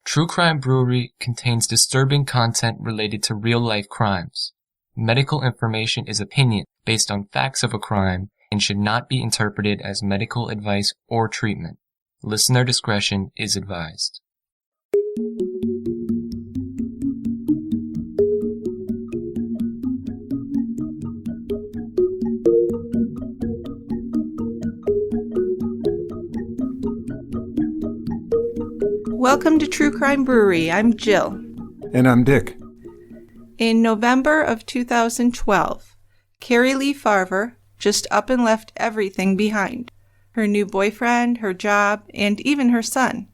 True Crime Brewery contains disturbing content related to real-life crimes. Medical information is opinion based on facts of a crime and should not be interpreted as medical advice or treatment. Listener discretion is advised. Welcome to True Crime Brewery. I'm Jill. And I'm Dick. In November of 2012, Cari Lea Farver just up and left everything behind. Her new boyfriend, her job, and even her son.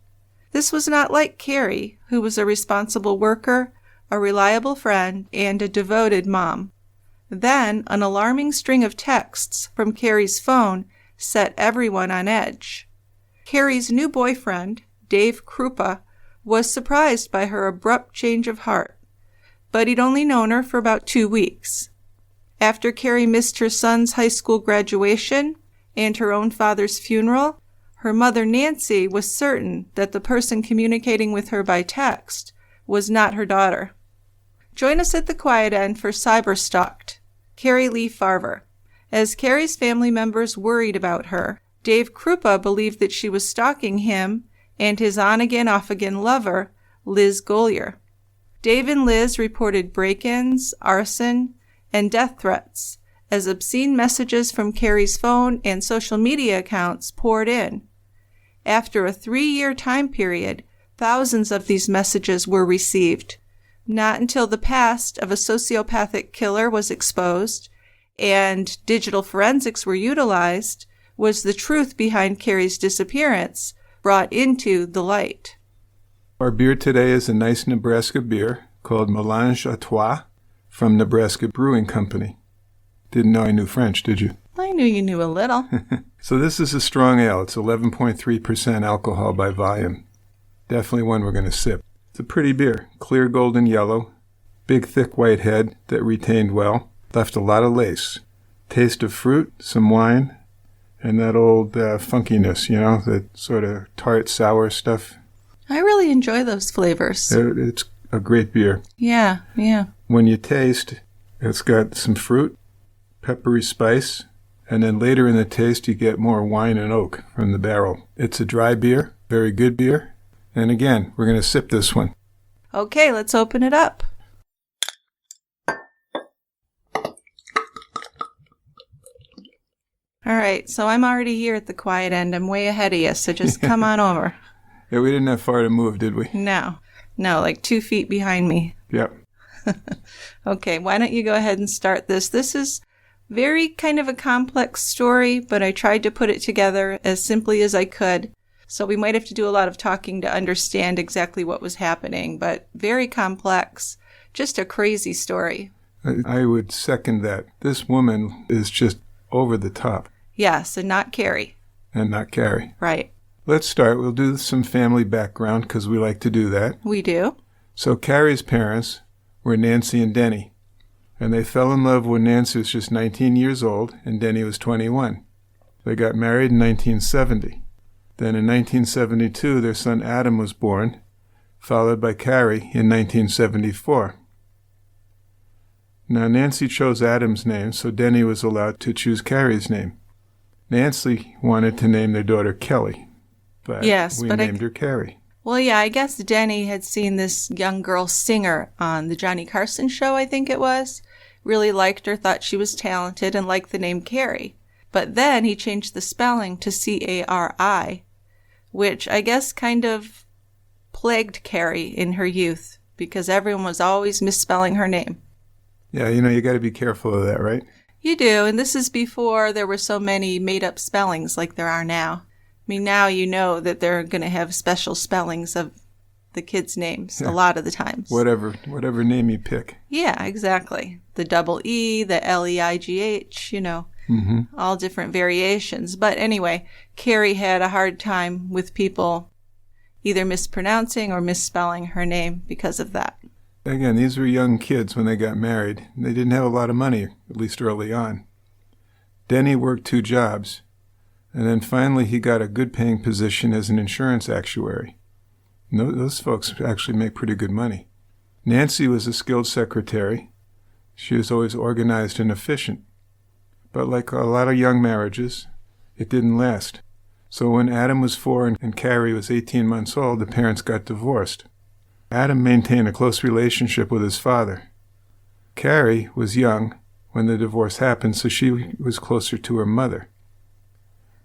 This was not like Cari, who was a responsible worker, a reliable friend, and a devoted mom. Then, an alarming string of texts from Cari's phone set everyone on edge. Cari's new boyfriend, Dave Kroupa, was surprised by her abrupt change of heart, but he'd only known her for about 2 weeks. After Cari missed her son's high school graduation and her own father's funeral, her mother Nancy was certain that the person communicating with her by text was not her daughter. Join us at the quiet end for Cyberstalked, Cari Lea Farver. As Cari's family members worried about her, Dave Kroupa believed that she was stalking him and his on-again, off-again lover, Liz Gollier. Dave and Liz reported break-ins, arson, and death threats as obscene messages from Cari's phone and social media accounts poured in. After a 3-year time period, thousands of these messages were received. Not until the past of a sociopathic killer was exposed and digital forensics were utilized was the truth behind Cari's disappearance brought into the light. Our beer today is a nice Nebraska beer called Mélange à Trois from Nebraska Brewing Company. Didn't know I knew French, did you? I knew you knew a little. So this is a strong ale. It's 11.3% alcohol by volume. Definitely one we're going to sip. It's a pretty beer. Clear golden yellow, big thick white head that retained well, left a lot of lace. Taste of fruit, some wine, and that old funkiness, that sort of tart, sour stuff. I really enjoy those flavors. It's a great beer. Yeah. When you taste, it's got some fruit, peppery spice, and then later in the taste you get more wine and oak from the barrel. It's a dry beer, very good beer. And again, we're going to sip this one. Okay, let's open it up. All right, so I'm already here at the quiet end. I'm way ahead of you, so just come on over. Yeah, we didn't have far to move, did we? No, like 2 feet behind me. Yep. Okay, why don't you go ahead and start this? This is very kind of a complex story, but I tried to put it together as simply as I could. So we might have to do a lot of talking to understand exactly what was happening, but very complex. Just a crazy story. I would second that. This woman is just over the top. Yes, and not Cari. And not Cari. Right. Let's start. We'll do some family background because we like to do that. We do. So Cari's parents were Nancy and Denny. And they fell in love when Nancy was just 19 years old and Denny was 21. They got married in 1970. Then in 1972, their son Adam was born, followed by Cari in 1974. Now, Nancy chose Adam's name, so Denny was allowed to choose Cari's name. Nancy wanted to name their daughter Kelly, but we named her Cari. Well, yeah, I guess Denny had seen this young girl singer on the Johnny Carson show, I think it was. Really liked her, thought she was talented, and liked the name Cari. But then he changed the spelling to Cari, which I guess kind of plagued Cari in her youth, because everyone was always misspelling her name. Yeah, you got to be careful of that, right? You do, and this is before there were so many made-up spellings like there are now. I mean, now you know that they're going to have special spellings of the kids' names a lot of the times. Whatever name you pick. Yeah, exactly. The double E, the Leigh, all different variations. But anyway, Cari had a hard time with people either mispronouncing or misspelling her name because of that. Again, these were young kids when they got married. They didn't have a lot of money, at least early on. Denny worked 2 jobs, and then finally he got a good-paying position as an insurance actuary. Those folks actually make pretty good money. Nancy was a skilled secretary. She was always organized and efficient. But like a lot of young marriages, it didn't last. So when Adam was 4 and Cari was 18 months old, the parents got divorced. Adam maintained a close relationship with his father. Cari was young when the divorce happened, so she was closer to her mother.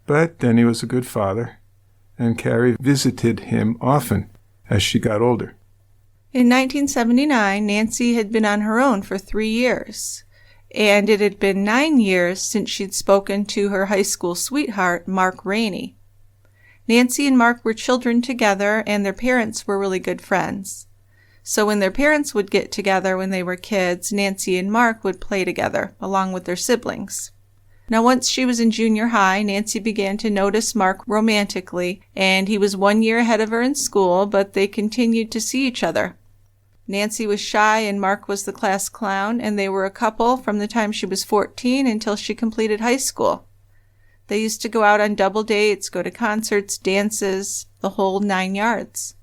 But then he was a good father, and Cari visited him often as she got older. In 1979, Nancy had been on her own for 3 years, and it had been 9 years since she'd spoken to her high school sweetheart, Mark Rainey. Nancy and Mark were children together, and their parents were really good friends. So when their parents would get together when they were kids, Nancy and Mark would play together, along with their siblings. Now, once she was in junior high, Nancy began to notice Mark romantically, and he was 1 year ahead of her in school, but they continued to see each other. Nancy was shy and Mark was the class clown, and they were a couple from the time she was 14 until she completed high school. They used to go out on double dates, go to concerts, dances, the whole 9 yards.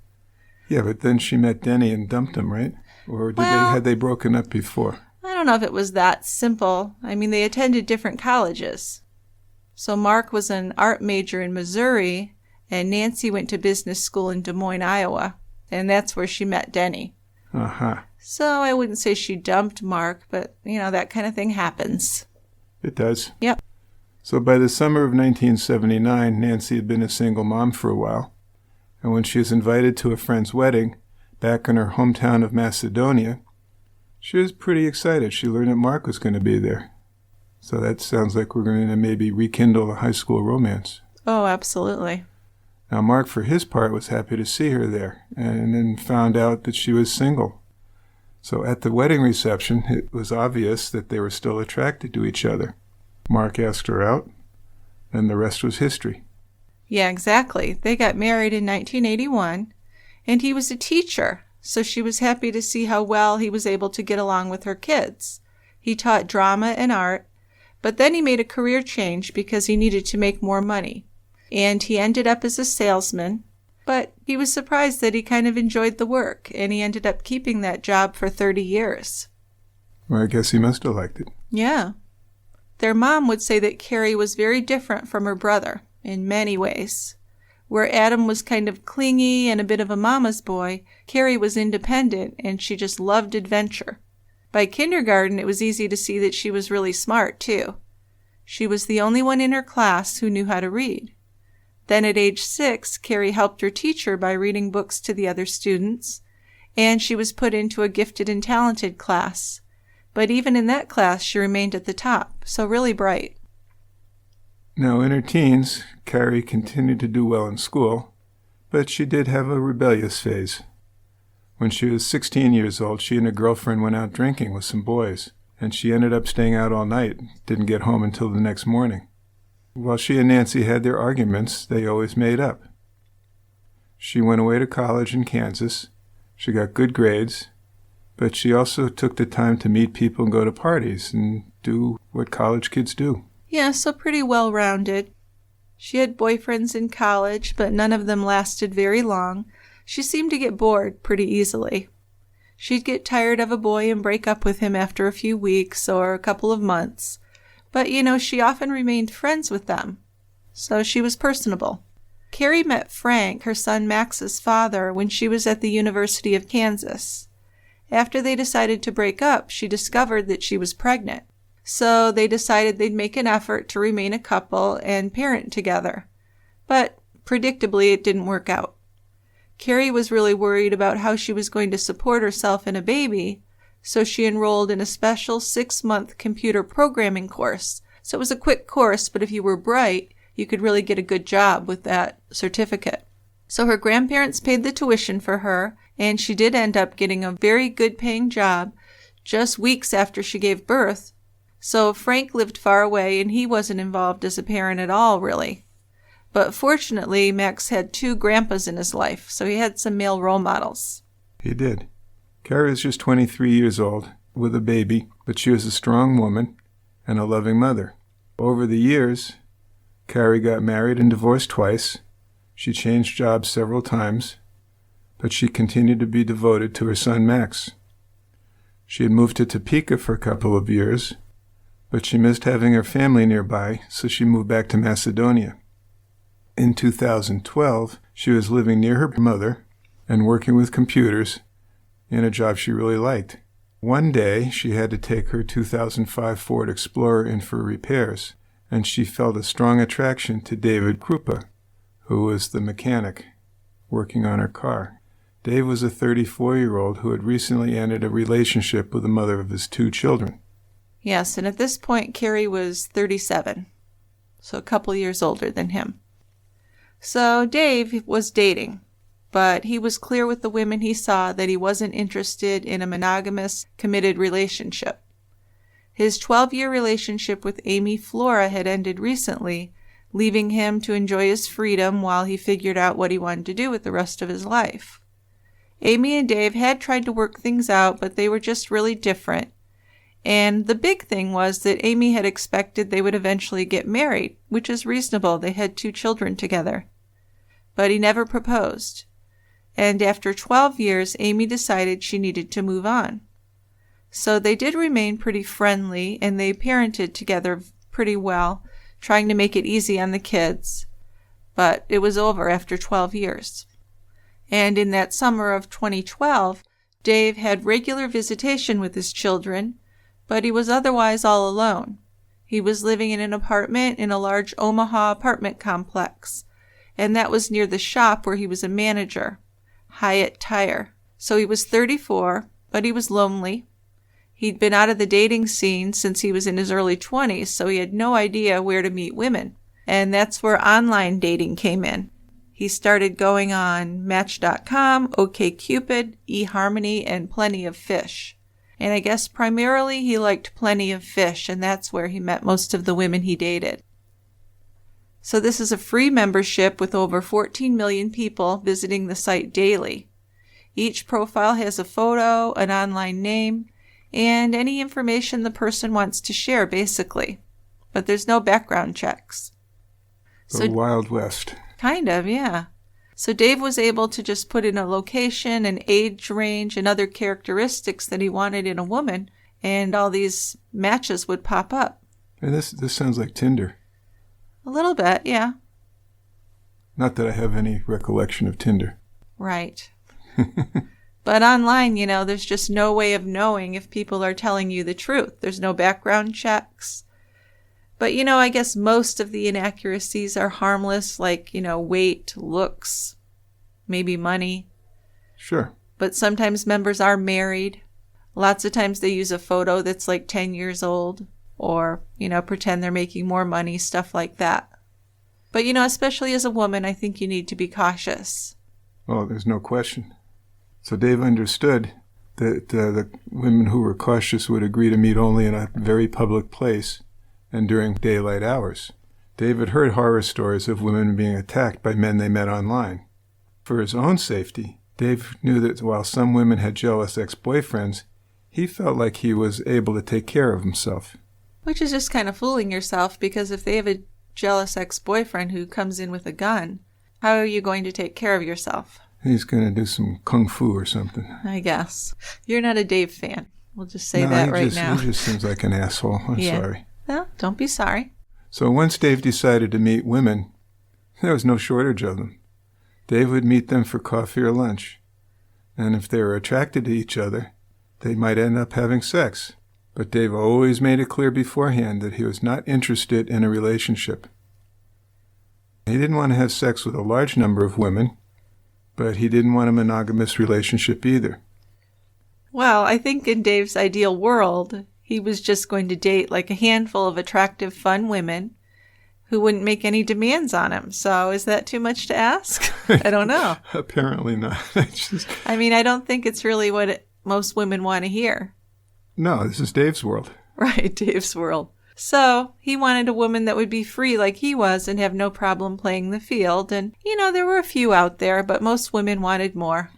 Yeah, but then she met Denny and dumped him, right? Or had they broken up before? I don't know if it was that simple. I mean, they attended different colleges. So Mark was an art major in Missouri, and Nancy went to business school in Des Moines, Iowa. And that's where she met Denny. Uh-huh. So I wouldn't say she dumped Mark, but, that kind of thing happens. It does. Yep. So by the summer of 1979, Nancy had been a single mom for a while. And when she was invited to a friend's wedding back in her hometown of Macedonia, she was pretty excited. She learned that Mark was going to be there. So that sounds like we're going to maybe rekindle a high school romance. Oh, absolutely. Now, Mark, for his part, was happy to see her there and then found out that she was single. So at the wedding reception, it was obvious that they were still attracted to each other. Mark asked her out, and the rest was history. Yeah, exactly. They got married in 1981, and he was a teacher, so she was happy to see how well he was able to get along with her kids. He taught drama and art, but then he made a career change because he needed to make more money. And he ended up as a salesman, but he was surprised that he kind of enjoyed the work, and he ended up keeping that job for 30 years. Well, I guess he must have liked it. Yeah. Their mom would say that Cari was very different from her brother in many ways. Where Adam was kind of clingy and a bit of a mama's boy, Cari was independent and she just loved adventure. By kindergarten, it was easy to see that she was really smart, too. She was the only one in her class who knew how to read. Then at age 6, Cari helped her teacher by reading books to the other students, and she was put into a gifted and talented class. But even in that class, she remained at the top, so really bright. Now, in her teens, Cari continued to do well in school, but she did have a rebellious phase. When she was 16 years old, she and a girlfriend went out drinking with some boys, and she ended up staying out all night, didn't get home until the next morning. While she and Nancy had their arguments, they always made up. She went away to college in Kansas. She got good grades, but she also took the time to meet people and go to parties and do what college kids do. Yeah, so pretty well-rounded. She had boyfriends in college, but none of them lasted very long. She seemed to get bored pretty easily. She'd get tired of a boy and break up with him after a few weeks or a couple of months. But, she often remained friends with them. So she was personable. Cari met Frank, her son Max's father, when she was at the University of Kansas. After they decided to break up, she discovered that she was pregnant. So they decided they'd make an effort to remain a couple and parent together. But, predictably, it didn't work out. Cari was really worried about how she was going to support herself and a baby, so she enrolled in a special 6-month computer programming course. So it was a quick course, but if you were bright, you could really get a good job with that certificate. So her grandparents paid the tuition for her, and she did end up getting a very good-paying job just weeks after she gave birth. So Frank lived far away, and he wasn't involved as a parent at all, really. But fortunately, Max had 2 grandpas in his life, so he had some male role models. He did. Cari was just 23 years old, with a baby, but she was a strong woman and a loving mother. Over the years, Cari got married and divorced twice. She changed jobs several times, but she continued to be devoted to her son Max. She had moved to Topeka for a couple of years, but she missed having her family nearby, so she moved back to Macedonia. In 2012, she was living near her mother and working with computers in a job she really liked. One day, she had to take her 2005 Ford Explorer in for repairs, and she felt a strong attraction to David Kroupa, who was the mechanic working on her car. Dave was a 34-year-old who had recently ended a relationship with the mother of his 2 children. Yes, and at this point, Carrie was 37, so a couple years older than him. So Dave was dating, but he was clear with the women he saw that he wasn't interested in a monogamous, committed relationship. His 12-year relationship with Amy Flora had ended recently, leaving him to enjoy his freedom while he figured out what he wanted to do with the rest of his life. Amy and Dave had tried to work things out, but they were just really different. And the big thing was that Amy had expected they would eventually get married, which is reasonable. They had 2 children together. But he never proposed. And after 12 years, Amy decided she needed to move on. So they did remain pretty friendly, and they parented together pretty well, trying to make it easy on the kids. But it was over after 12 years. And in that summer of 2012, Dave had regular visitation with his children, but he was otherwise all alone. He was living in an apartment in a large Omaha apartment complex, and that was near the shop where he was a manager, Hyatt Tire. So he was 34, but he was lonely. He'd been out of the dating scene since he was in his early 20s, so he had no idea where to meet women. And that's where online dating came in. He started going on Match.com, OkCupid, eHarmony, and Plenty of Fish. And I guess primarily he liked Plenty of Fish, and that's where he met most of the women he dated. So this is a free membership with over 14 million people visiting the site daily. Each profile has a photo, an online name, and any information the person wants to share, basically. But there's no background checks. The Wild West. Kind of, yeah. So Dave was able to just put in a location, an age range, and other characteristics that he wanted in a woman, and all these matches would pop up. And this sounds like Tinder. A little bit, yeah. Not that I have any recollection of Tinder. Right. But online, there's just no way of knowing if people are telling you the truth. There's no background checks. But, I guess most of the inaccuracies are harmless, like, weight, looks, maybe money. Sure. But sometimes members are married. Lots of times they use a photo that's like 10 years old or, pretend they're making more money, stuff like that. But, especially as a woman, I think you need to be cautious. Oh, there's no question. So Dave understood that the women who were cautious would agree to meet only in a very public place and during daylight hours. Dave had heard horror stories of women being attacked by men they met online. For his own safety, Dave knew that while some women had jealous ex-boyfriends, he felt like he was able to take care of himself. Which is just kind of fooling yourself, because if they have a jealous ex-boyfriend who comes in with a gun, how are you going to take care of yourself? He's going to do some kung fu or something. I guess. You're not a Dave fan. We'll just say that right now. He just seems like an asshole. I'm sorry. Well, don't be sorry. So once Dave decided to meet women, there was no shortage of them. Dave would meet them for coffee or lunch. And if they were attracted to each other, they might end up having sex. But Dave always made it clear beforehand that he was not interested in a relationship. He didn't want to have sex with a large number of women, but he didn't want a monogamous relationship either. Well, I think in Dave's ideal world, he was just going to date like a handful of attractive, fun women who wouldn't make any demands on him. So is that too much to ask? I don't know. Apparently not. I don't think it's really what most women want to hear. No, this is Dave's world. Right, Dave's world. So he wanted a woman that would be free like he was and have no problem playing the field. And, there were a few out there, but most women wanted more.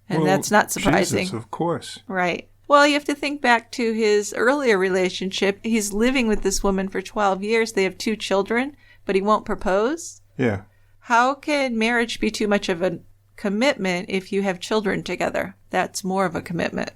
And that's not surprising. Jesus, of course. Right. Well, you have to think back to his earlier relationship. He's living with this woman for 12 years. They have 2 children, but he won't propose. Yeah. How can marriage be too much of a commitment if you have children together. That's more of a commitment.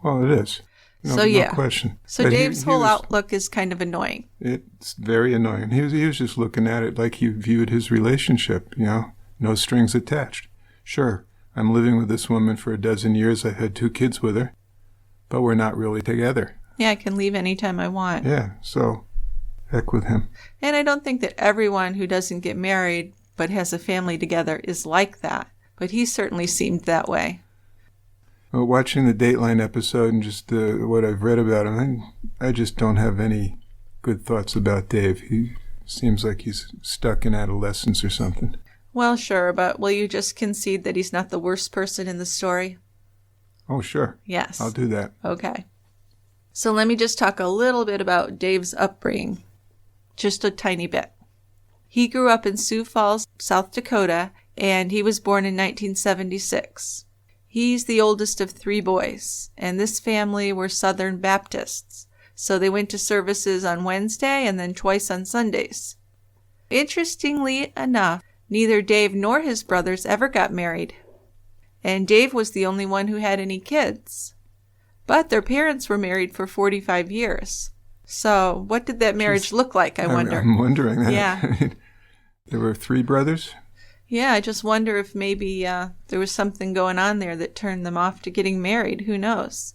Well, it is. No question. So But Dave's whole outlook is kind of annoying. It's very annoying. He was just looking at it like he viewed his relationship, no strings attached. Sure, I'm living with this woman for 12 years. I've had 2 kids with her, but we're not really together. Yeah, I can leave anytime I want. Yeah, so heck with him. And I don't think that everyone who doesn't get married but has a family together is like that. But he certainly seemed that way. Well, watching the Dateline episode and just what I've read about him, I just don't have any good thoughts about Dave. He seems like he's stuck in adolescence or something. Well, sure, but will you just concede that he's not the worst person in the story? Oh, sure. Yes. I'll do that. Okay. So let me just talk a little bit about Dave's upbringing. Just a tiny bit. He grew up in Sioux Falls, South Dakota, and he was born in 1976. He's the oldest of 3 boys, and this family were Southern Baptists, so they went to services on Wednesday and then twice on Sundays. Interestingly enough, neither Dave nor his brothers ever got married, and Dave was the only one who had any kids. But their parents were married for 45 years. So what did that marriage look like, I wonder? I'm wondering that. Yeah. There were 3 brothers? Yeah, I just wonder if maybe there was something going on there that turned them off to getting married. Who knows?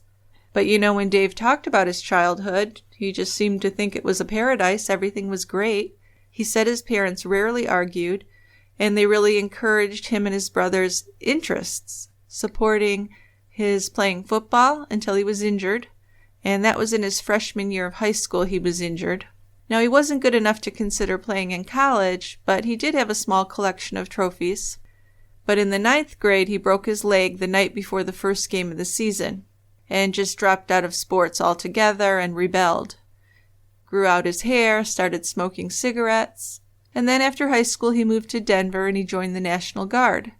But when Dave talked about his childhood, he just seemed to think it was a paradise. Everything was great. He said his parents rarely argued, and they really encouraged him and his brothers' interests, supporting his playing football until he was injured, and that was in his freshman year of high school he was injured. Now, he wasn't good enough to consider playing in college, but he did have a small collection of trophies. But in the 9th grade, he broke his leg the night before the first game of the season, and just dropped out of sports altogether and rebelled. Grew out his hair, started smoking cigarettes, and then after high school he moved to Denver and he joined the National Guard.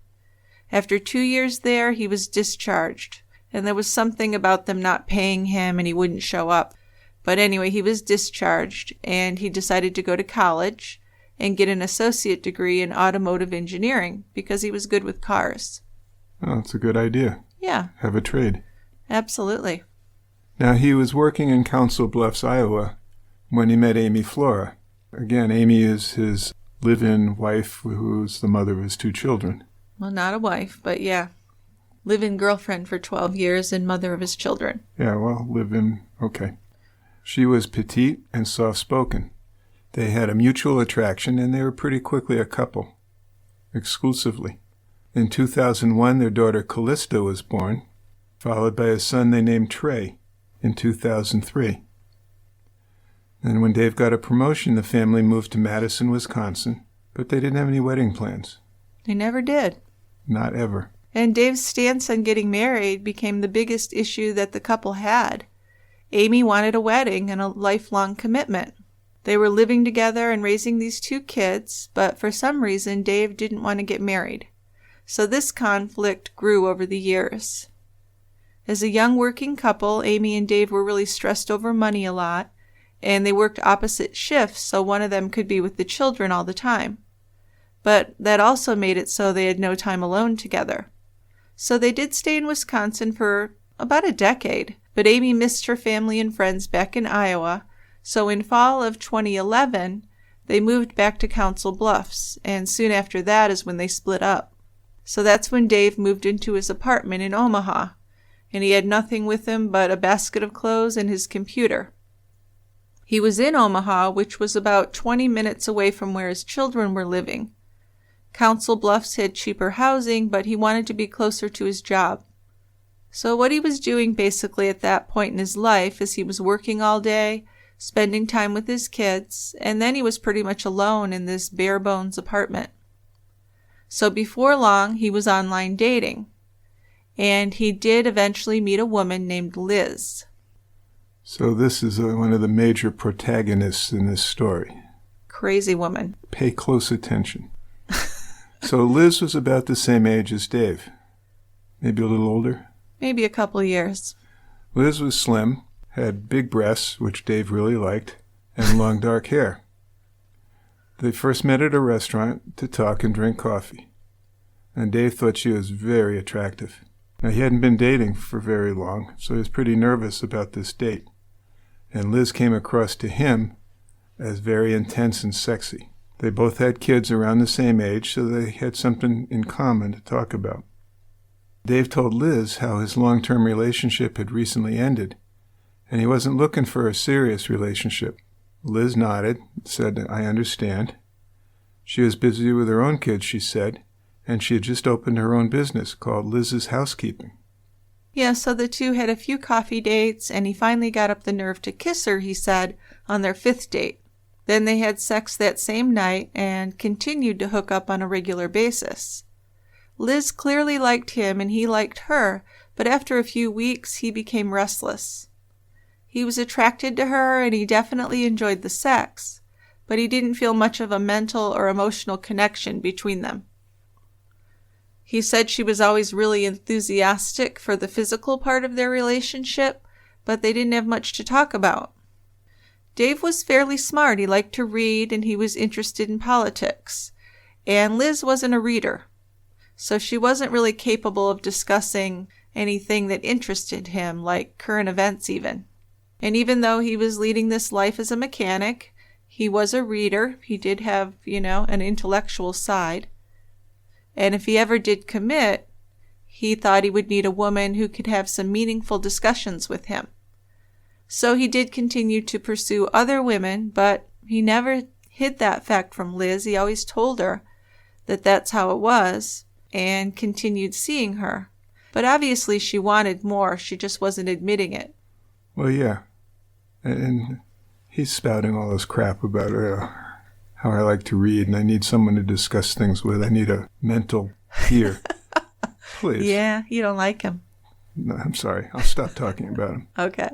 After 2 years there, he was discharged, and there was something about them not paying him and he wouldn't show up. But anyway, he was discharged, and he decided to go to college and get an associate degree in automotive engineering because he was good with cars. Oh, that's a good idea. Yeah. Have a trade. Absolutely. Now, he was working in Council Bluffs, Iowa, when he met Amy Flora. Again, Amy is his live-in wife, who's the mother of his 2 children. Well, not a wife, but yeah. Live-in girlfriend for 12 years and mother of his children. Yeah, well, live-in, okay. She was petite and soft-spoken. They had a mutual attraction, and they were pretty quickly a couple, exclusively. In 2001, their daughter Callista was born, followed by a son they named Trey in 2003. And when Dave got a promotion, the family moved to Madison, Wisconsin, but they didn't have any wedding plans. They never did. Not ever. And Dave's stance on getting married became the biggest issue that the couple had. Amy wanted a wedding and a lifelong commitment. They were living together and raising these 2 kids, but for some reason Dave didn't want to get married. So this conflict grew over the years. As a young working couple, Amy and Dave were really stressed over money a lot, and they worked opposite shifts so one of them could be with the children all the time. But that also made it so they had no time alone together. So they did stay in Wisconsin for about a decade. But Amy missed her family and friends back in Iowa, so in fall of 2011, they moved back to Council Bluffs, and soon after that is when they split up. So that's when Dave moved into his apartment in Omaha, and he had nothing with him but a basket of clothes and his computer. He was in Omaha, which was about 20 minutes away from where his children were living. Council Bluffs had cheaper housing, but he wanted to be closer to his job. So what he was doing basically at that point in his life is he was working all day, spending time with his kids, and then he was pretty much alone in this bare-bones apartment. So before long, he was online dating, and he did eventually meet a woman named Liz. So this is one of the major protagonists in this story. Crazy woman. Pay close attention. So Liz was about the same age as Dave. Maybe a little older? Maybe a couple years. Liz was slim, had big breasts, which Dave really liked, and long dark hair. They first met at a restaurant to talk and drink coffee. and Dave thought she was very attractive. Now, he hadn't been dating for very long, so he was pretty nervous about this date. And Liz came across to him as very intense and sexy. They both had kids around the same age, so they had something in common to talk about. Dave told Liz how his long-term relationship had recently ended, and he wasn't looking for a serious relationship. Liz nodded, said, "I understand." She was busy with her own kids, she said, and she had just opened her own business called Liz's Housekeeping. Yeah, so the two had a few coffee dates, and he finally got up the nerve to kiss her, he said, on their 5th date. Then they had sex that same night and continued to hook up on a regular basis. Liz clearly liked him and he liked her, but after a few weeks he became restless. He was attracted to her and he definitely enjoyed the sex, but he didn't feel much of a mental or emotional connection between them. He said she was always really enthusiastic for the physical part of their relationship, but they didn't have much to talk about. Dave was fairly smart. He liked to read, and he was interested in politics. And Liz wasn't a reader, so she wasn't really capable of discussing anything that interested him, like current events even. And even though he was leading this life as a mechanic, he was a reader. He did have, an intellectual side. And if he ever did commit, he thought he would need a woman who could have some meaningful discussions with him. So he did continue to pursue other women, but he never hid that fact from Liz. He always told her that that's how it was and continued seeing her. But obviously she wanted more. She just wasn't admitting it. Well, yeah. And he's spouting all this crap about how I like to read and I need someone to discuss things with. I need a mental ear. Please. Yeah, you don't like him. No, I'm sorry. I'll stop talking about him. Okay.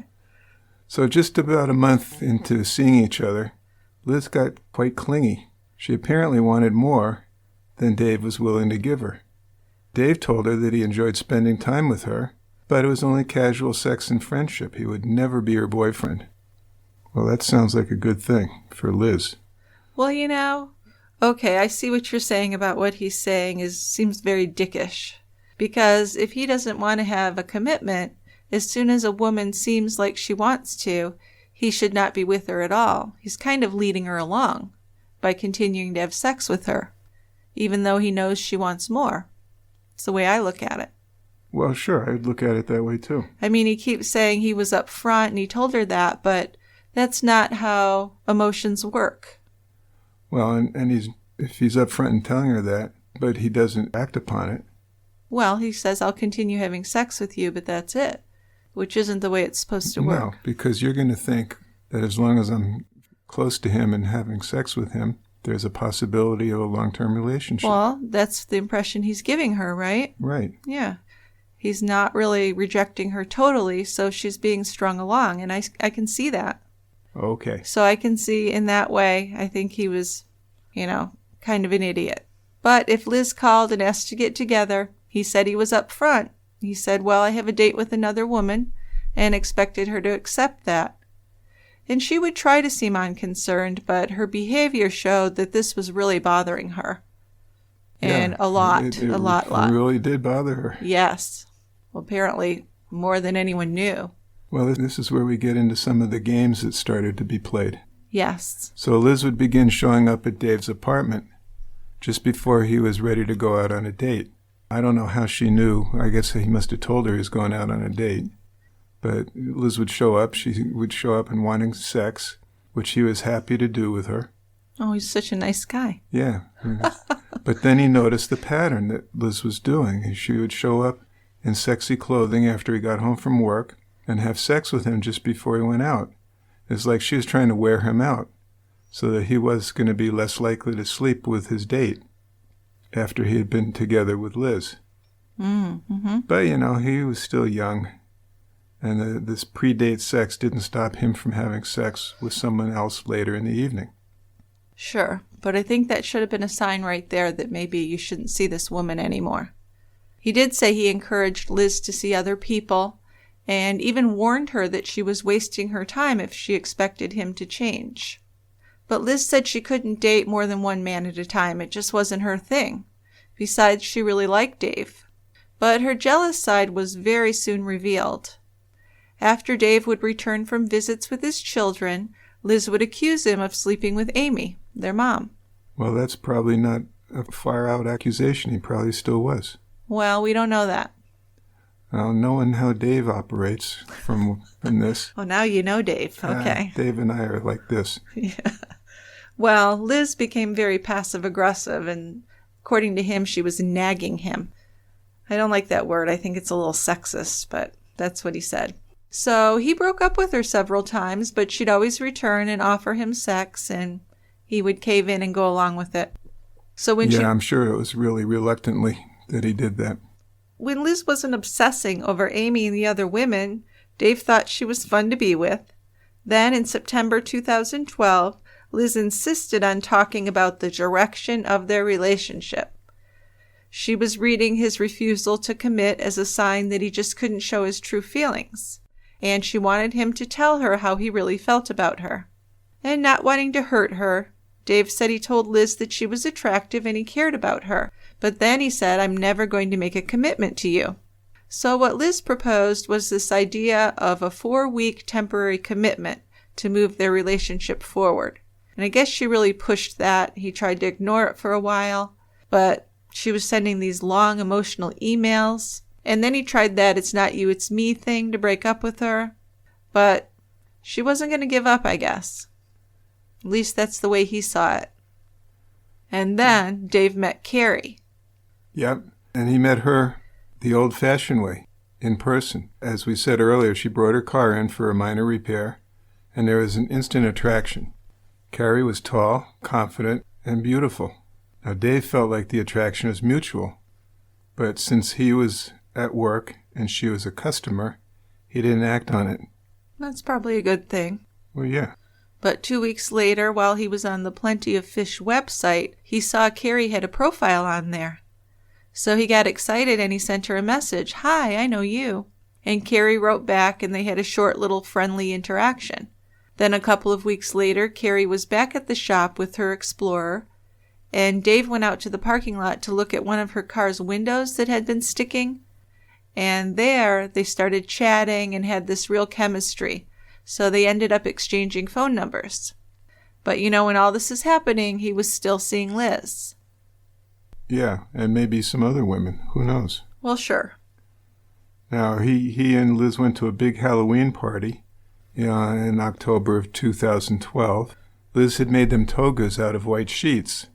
So just about a month into seeing each other, Liz got quite clingy. She apparently wanted more than Dave was willing to give her. Dave told her that he enjoyed spending time with her, but it was only casual sex and friendship. He would never be her boyfriend. Well, that sounds like a good thing for Liz. Well, okay, I see what you're saying about what he's saying seems very dickish. Because if he doesn't want to have a commitment, as soon as a woman seems like she wants to, he should not be with her at all. He's kind of leading her along by continuing to have sex with her, even though he knows she wants more. It's the way I look at it. Well, sure, I'd look at it that way too. I mean, he keeps saying he was up front and he told her that, but that's not how emotions work. Well, and if he's up front and telling her that, but he doesn't act upon it. Well, he says, I'll continue having sex with you, but that's it. Which isn't the way it's supposed to work. No, because you're going to think that as long as I'm close to him and having sex with him, there's a possibility of a long-term relationship. Well, that's the impression he's giving her, right? Right. Yeah. He's not really rejecting her totally, so she's being strung along, and I can see that. Okay. So I can see in that way, I think he was, kind of an idiot. But if Liz called and asked to get together, he said he was up front. He said, well, I have a date with another woman, and expected her to accept that. And she would try to seem unconcerned, but her behavior showed that this was really bothering her. And yeah, a lot. It really did bother her. Yes. Well, apparently more than anyone knew. Well, this is where we get into some of the games that started to be played. Yes. So Liz would begin showing up at Dave's apartment just before he was ready to go out on a date. I don't know how she knew. I guess he must have told her he was going out on a date. But Liz would show up. She would show up and wanting sex, which he was happy to do with her. Oh, he's such a nice guy. Yeah. But then he noticed the pattern that Liz was doing. She would show up in sexy clothing after he got home from work and have sex with him just before he went out. It's like she was trying to wear him out so that he was going to be less likely to sleep with his date after he had been together with Liz. Mm-hmm. But, he was still young, and this pre-date sex didn't stop him from having sex with someone else later in the evening. Sure, but I think that should have been a sign right there that maybe you shouldn't see this woman anymore. He did say he encouraged Liz to see other people, and even warned her that she was wasting her time if she expected him to change. But Liz said she couldn't date more than one man at a time. It just wasn't her thing. Besides, she really liked Dave. But her jealous side was very soon revealed. After Dave would return from visits with his children, Liz would accuse him of sleeping with Amy, their mom. Well, that's probably not a far-out accusation. He probably still was. Well, we don't know that. Well, knowing how Dave operates from this. Oh, now you know Dave. Okay. Dave and I are like this. Yeah. Well, Liz became very passive-aggressive, and according to him, she was nagging him. I don't like that word. I think it's a little sexist, but that's what he said. So he broke up with her several times, but she'd always return and offer him sex, and he would cave in and go along with it. So I'm sure it was really reluctantly that he did that. When Liz wasn't obsessing over Amy and the other women, Dave thought she was fun to be with. Then in September 2012, Liz insisted on talking about the direction of their relationship. She was reading his refusal to commit as a sign that he just couldn't show his true feelings, and she wanted him to tell her how he really felt about her. And not wanting to hurt her, Dave said he told Liz that she was attractive and he cared about her, but then he said, "I'm never going to make a commitment to you." So what Liz proposed was this idea of a 4-week temporary commitment to move their relationship forward. And I guess she really pushed that. He tried to ignore it for a while, but she was sending these long emotional emails. And then he tried that "it's not you, it's me" thing to break up with her. But she wasn't going to give up, I guess. At least that's the way he saw it. And then Dave met Carrie. Yep, and he met her the old-fashioned way, in person. As we said earlier, she brought her car in for a minor repair, and there was an instant attraction. Carrie was tall, confident, and beautiful. Now, Dave felt like the attraction was mutual, but since he was at work and she was a customer, he didn't act on it. That's probably a good thing. Well, yeah. But 2 weeks later, while he was on the Plenty of Fish website, he saw Carrie had a profile on there. So he got excited and he sent her a message, "Hi, I know you." And Carrie wrote back and they had a short little friendly interaction. Then a couple of weeks later, Carrie was back at the shop with her Explorer, and Dave went out to the parking lot to look at one of her car's windows that had been sticking. And there they started chatting and had this real chemistry. So they ended up exchanging phone numbers. But when all this is happening, he was still seeing Liz. Yeah, and maybe some other women. Who knows? Well, sure. Now, he and Liz went to a big Halloween party in October of 2012. Liz had made them togas out of white sheets,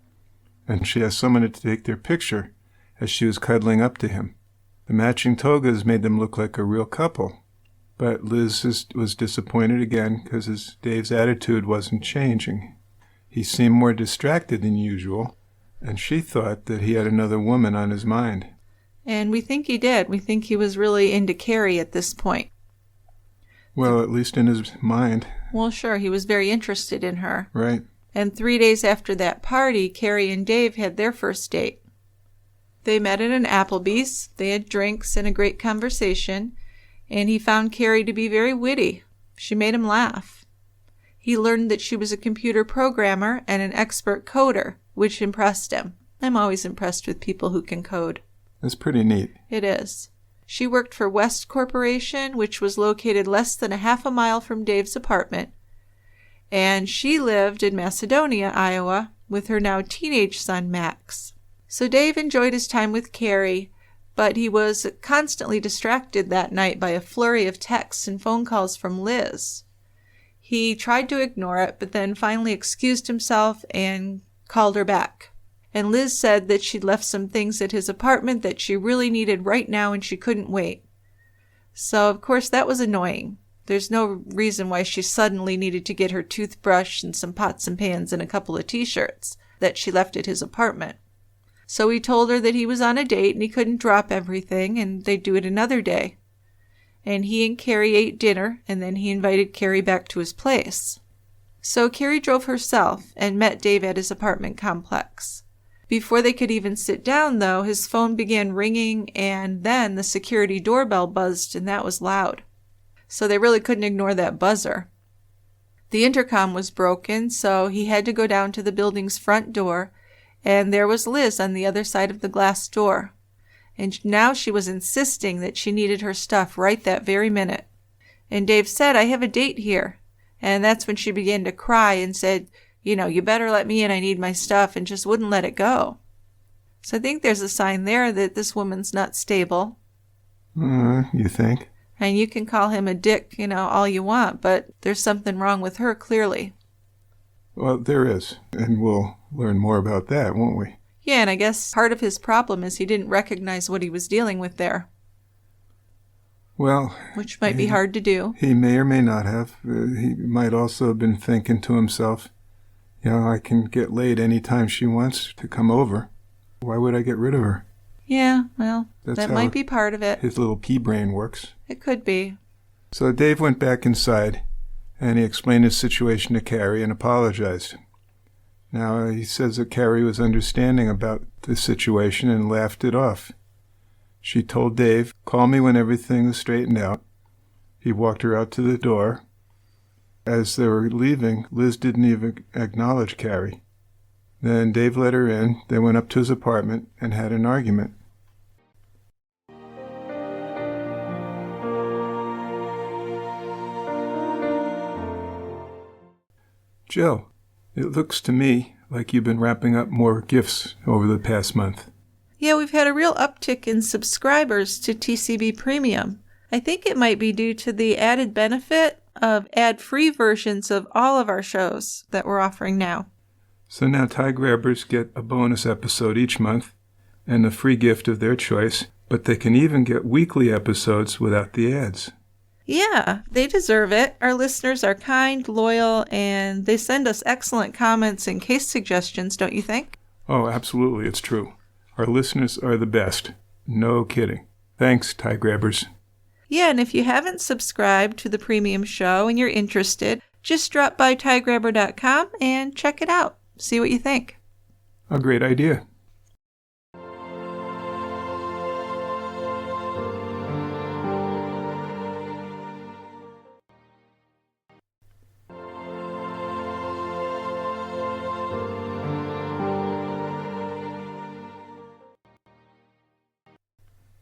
and she asked someone to take their picture as she was cuddling up to him. The matching togas made them look like a real couple. But Liz was disappointed again because Dave's attitude wasn't changing. He seemed more distracted than usual, and she thought that he had another woman on his mind. And we think he did. We think he was really into Carrie at this point. Well, at least in his mind. Well, sure. He was very interested in her. Right. And 3 days after that party, Carrie and Dave had their first date. They met at an Applebee's. They had drinks and a great conversation. And he found Carrie to be very witty. She made him laugh. He learned that she was a computer programmer and an expert coder, which impressed him. I'm always impressed with people who can code. That's pretty neat. It is. She worked for West Corporation, which was located less than a half a mile from Dave's apartment. And she lived in Macedonia, Iowa, with her now teenage son, Max. So Dave enjoyed his time with Carrie, but he was constantly distracted that night by a flurry of texts and phone calls from Liz. He tried to ignore it, but then finally excused himself and called her back. And Liz said that she'd left some things at his apartment that she really needed right now and she couldn't wait. So, of course, that was annoying. There's no reason why she suddenly needed to get her toothbrush and some pots and pans and a couple of t-shirts that she left at his apartment. So he told her that he was on a date and he couldn't drop everything and they'd do it another day. And he and Carrie ate dinner and then he invited Carrie back to his place. So Carrie drove herself and met Dave at his apartment complex. Before they could even sit down, though, his phone began ringing and then the security doorbell buzzed and that was loud. So they really couldn't ignore that buzzer. The intercom was broken, so he had to go down to the building's front door and there was Liz on the other side of the glass door. And now she was insisting that she needed her stuff right that very minute. And Dave said, "I have a date here." And that's when she began to cry and said, "You better let me in, I need my stuff," and just wouldn't let it go. So I think there's a sign there that this woman's not stable. You think? And you can call him a dick, all you want, but there's something wrong with her, clearly. Well, there is, and we'll learn more about that, won't we? Yeah, and I guess part of his problem is he didn't recognize what he was dealing with there. Well, which might be hard to do. He may or may not have. He might also have been thinking to himself, I can get laid any time she wants to come over. Why would I get rid of her? Yeah, well, that might be part of it. His little pea brain works. It could be. So Dave went back inside, and he explained his situation to Carrie and apologized. Now, he says that Carrie was understanding about the situation and laughed it off. She told Dave, "Call me when everything is straightened out." He walked her out to the door. As they were leaving, Liz didn't even acknowledge Carrie. Then Dave let her in. They went up to his apartment and had an argument. Jill, it looks to me like you've been wrapping up more gifts over the past month. Yeah, we've had a real uptick in subscribers to TCB Premium. I think it might be due to the added benefit of ad-free versions of all of our shows that we're offering now. So now Tie Grabbers get a bonus episode each month and a free gift of their choice, but they can even get weekly episodes without the ads. Yeah, they deserve it. Our listeners are kind, loyal, and they send us excellent comments and case suggestions, don't you think? Oh, absolutely, it's true. Our listeners are the best. No kidding. Thanks, Tie Grabbers. Yeah, and if you haven't subscribed to the premium show and you're interested, just drop by tiegrabber.com and check it out. See what you think. A great idea.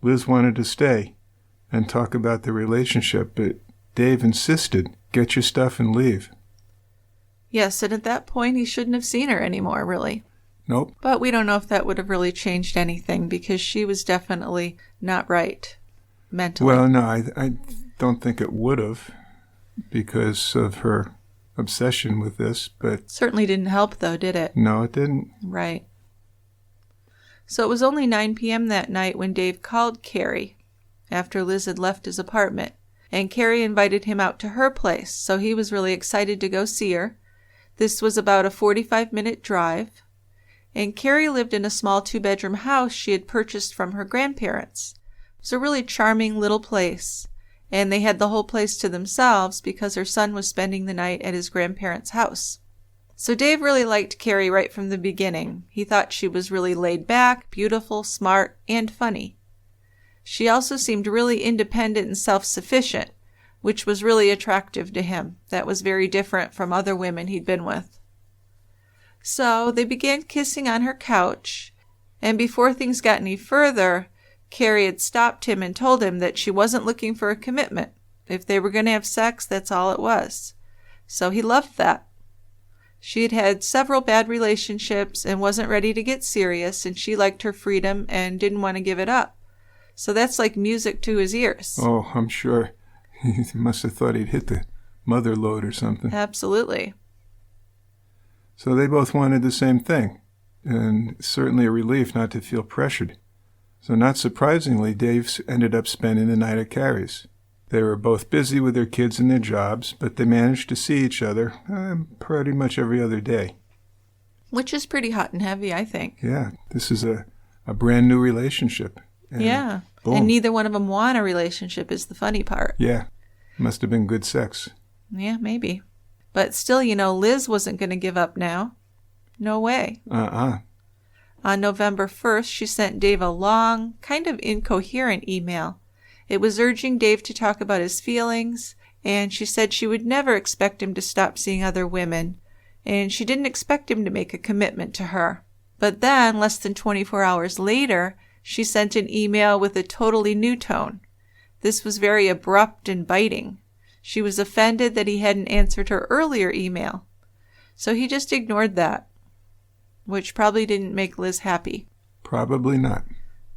Liz wanted to stay and talk about the relationship, but Dave insisted, "Get your stuff and leave." Yes, and at that point, he shouldn't have seen her anymore, really. Nope. But we don't know if that would have really changed anything, because she was definitely not right mentally. Well, no, I don't think it would have, because of her obsession with this, but... Certainly didn't help, though, did it? No, it didn't. Right. So it was only 9 p.m. that night when Dave called Carrie, after Liz had left his apartment, and Carrie invited him out to her place, so he was really excited to go see her. This was about a 45-minute drive, and Carrie lived in a small 2-bedroom house she had purchased from her grandparents. It was a really charming little place, and they had the whole place to themselves because her son was spending the night at his grandparents' house. So Dave really liked Carrie right from the beginning. He thought she was really laid back, beautiful, smart, and funny. She also seemed really independent and self-sufficient, which was really attractive to him. That was very different from other women he'd been with. So they began kissing on her couch, and before things got any further, Carrie had stopped him and told him that she wasn't looking for a commitment. If they were going to have sex, that's all it was. So he loved that. She had had several bad relationships and wasn't ready to get serious, and she liked her freedom and didn't want to give it up. So that's like music to his ears. Oh, I'm sure. He must have thought he'd hit the mother lode or something. Absolutely. So they both wanted the same thing, and certainly a relief not to feel pressured. So not surprisingly, Dave ended up spending the night at Carrie's. They were both busy with their kids and their jobs, but they managed to see each other pretty much every other day. Which is pretty hot and heavy, I think. Yeah, this is a brand new relationship. And yeah, boom. And neither one of them want a relationship is the funny part. Yeah, must have been good sex. Yeah, maybe. But still, Liz wasn't going to give up now. No way. On November 1st, she sent Dave a long, kind of incoherent email. It was urging Dave to talk about his feelings, and she said she would never expect him to stop seeing other women, and she didn't expect him to make a commitment to her. But then, less than 24 hours later, she sent an email with a totally new tone. This was very abrupt and biting. She was offended that he hadn't answered her earlier email. So he just ignored that, which probably didn't make Liz happy. Probably not.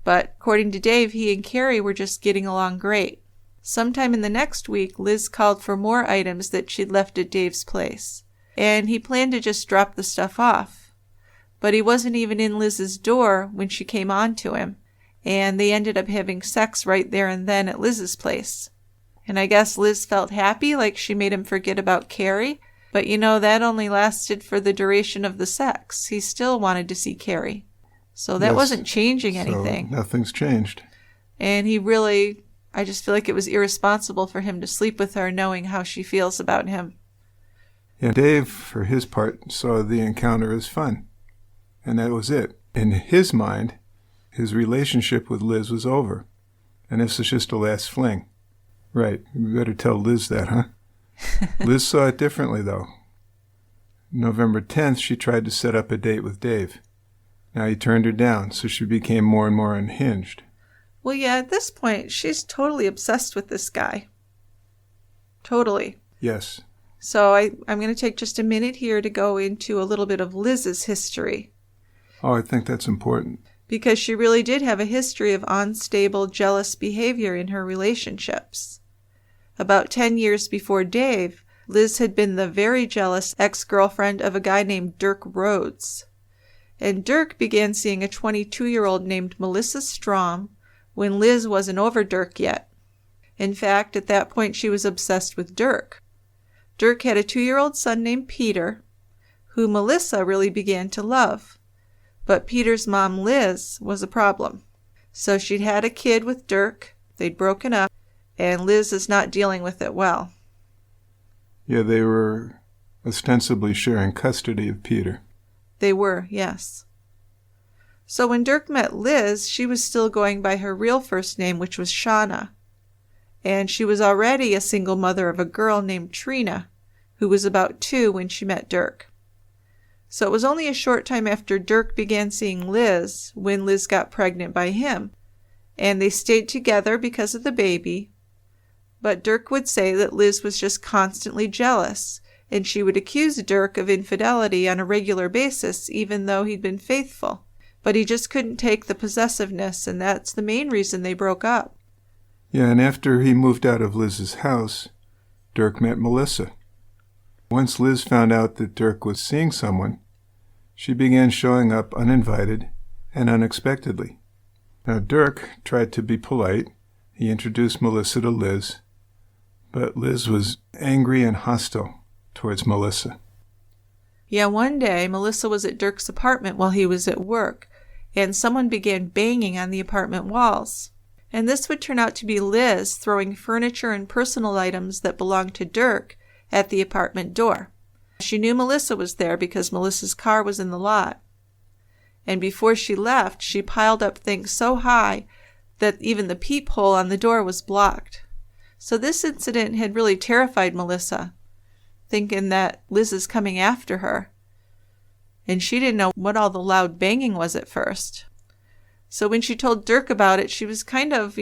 But according to Dave, he and Carrie were just getting along great. Sometime in the next week, Liz called for more items that she'd left at Dave's place, and he planned to just drop the stuff off. But he wasn't even in Liz's door when she came on to him, and they ended up having sex right there and then at Liz's place. And I guess Liz felt happy, like she made him forget about Carrie. But that only lasted for the duration of the sex. He still wanted to see Carrie. So that wasn't changing anything. So nothing's changed. And I just feel like it was irresponsible for him to sleep with her knowing how she feels about him. Yeah, Dave, for his part, saw the encounter as fun. And that was it. In his mind, his relationship with Liz was over. And this was just a last fling. Right. We better tell Liz that, huh? Liz saw it differently, though. November 10th, she tried to set up a date with Dave. Now he turned her down, so she became more and more unhinged. Well, yeah, at this point, she's totally obsessed with this guy. Totally. Yes. So I'm going to take just a minute here to go into a little bit of Liz's history. Oh, I think that's important. Because she really did have a history of unstable, jealous behavior in her relationships. About 10 years before Dave, Liz had been the very jealous ex-girlfriend of a guy named Dirk Rhodes. And Dirk began seeing a 22-year-old named Melissa Strom when Liz wasn't over Dirk yet. In fact, at that point she was obsessed with Dirk. Dirk had a 2-year-old son named Peter, who Melissa really began to love. But Peter's mom, Liz, was a problem. So she'd had a kid with Dirk, they'd broken up, and Liz is not dealing with it well. Yeah, they were ostensibly sharing custody of Peter. They were, yes. So when Dirk met Liz, she was still going by her real first name, which was Shauna. And she was already a single mother of a girl named Trina, who was about 2 when she met Dirk. So it was only a short time after Dirk began seeing Liz when Liz got pregnant by him. And they stayed together because of the baby. But Dirk would say that Liz was just constantly jealous, and she would accuse Dirk of infidelity on a regular basis, even though he'd been faithful. But he just couldn't take the possessiveness, and that's the main reason they broke up. Yeah, and after he moved out of Liz's house, Dirk met Melissa. Once Liz found out that Dirk was seeing someone, she began showing up uninvited and unexpectedly. Now, Dirk tried to be polite. He introduced Melissa to Liz, but Liz was angry and hostile towards Melissa. Yeah, one day, Melissa was at Dirk's apartment while he was at work, and someone began banging on the apartment walls. And this would turn out to be Liz throwing furniture and personal items that belonged to Dirk at the apartment door. She knew Melissa was there because Melissa's car was in the lot. And before she left, she piled up things so high that even the peephole on the door was blocked. So this incident had really terrified Melissa, thinking that Liz is coming after her. And she didn't know what all the loud banging was at first. So when she told Dirk about it, she was kind of,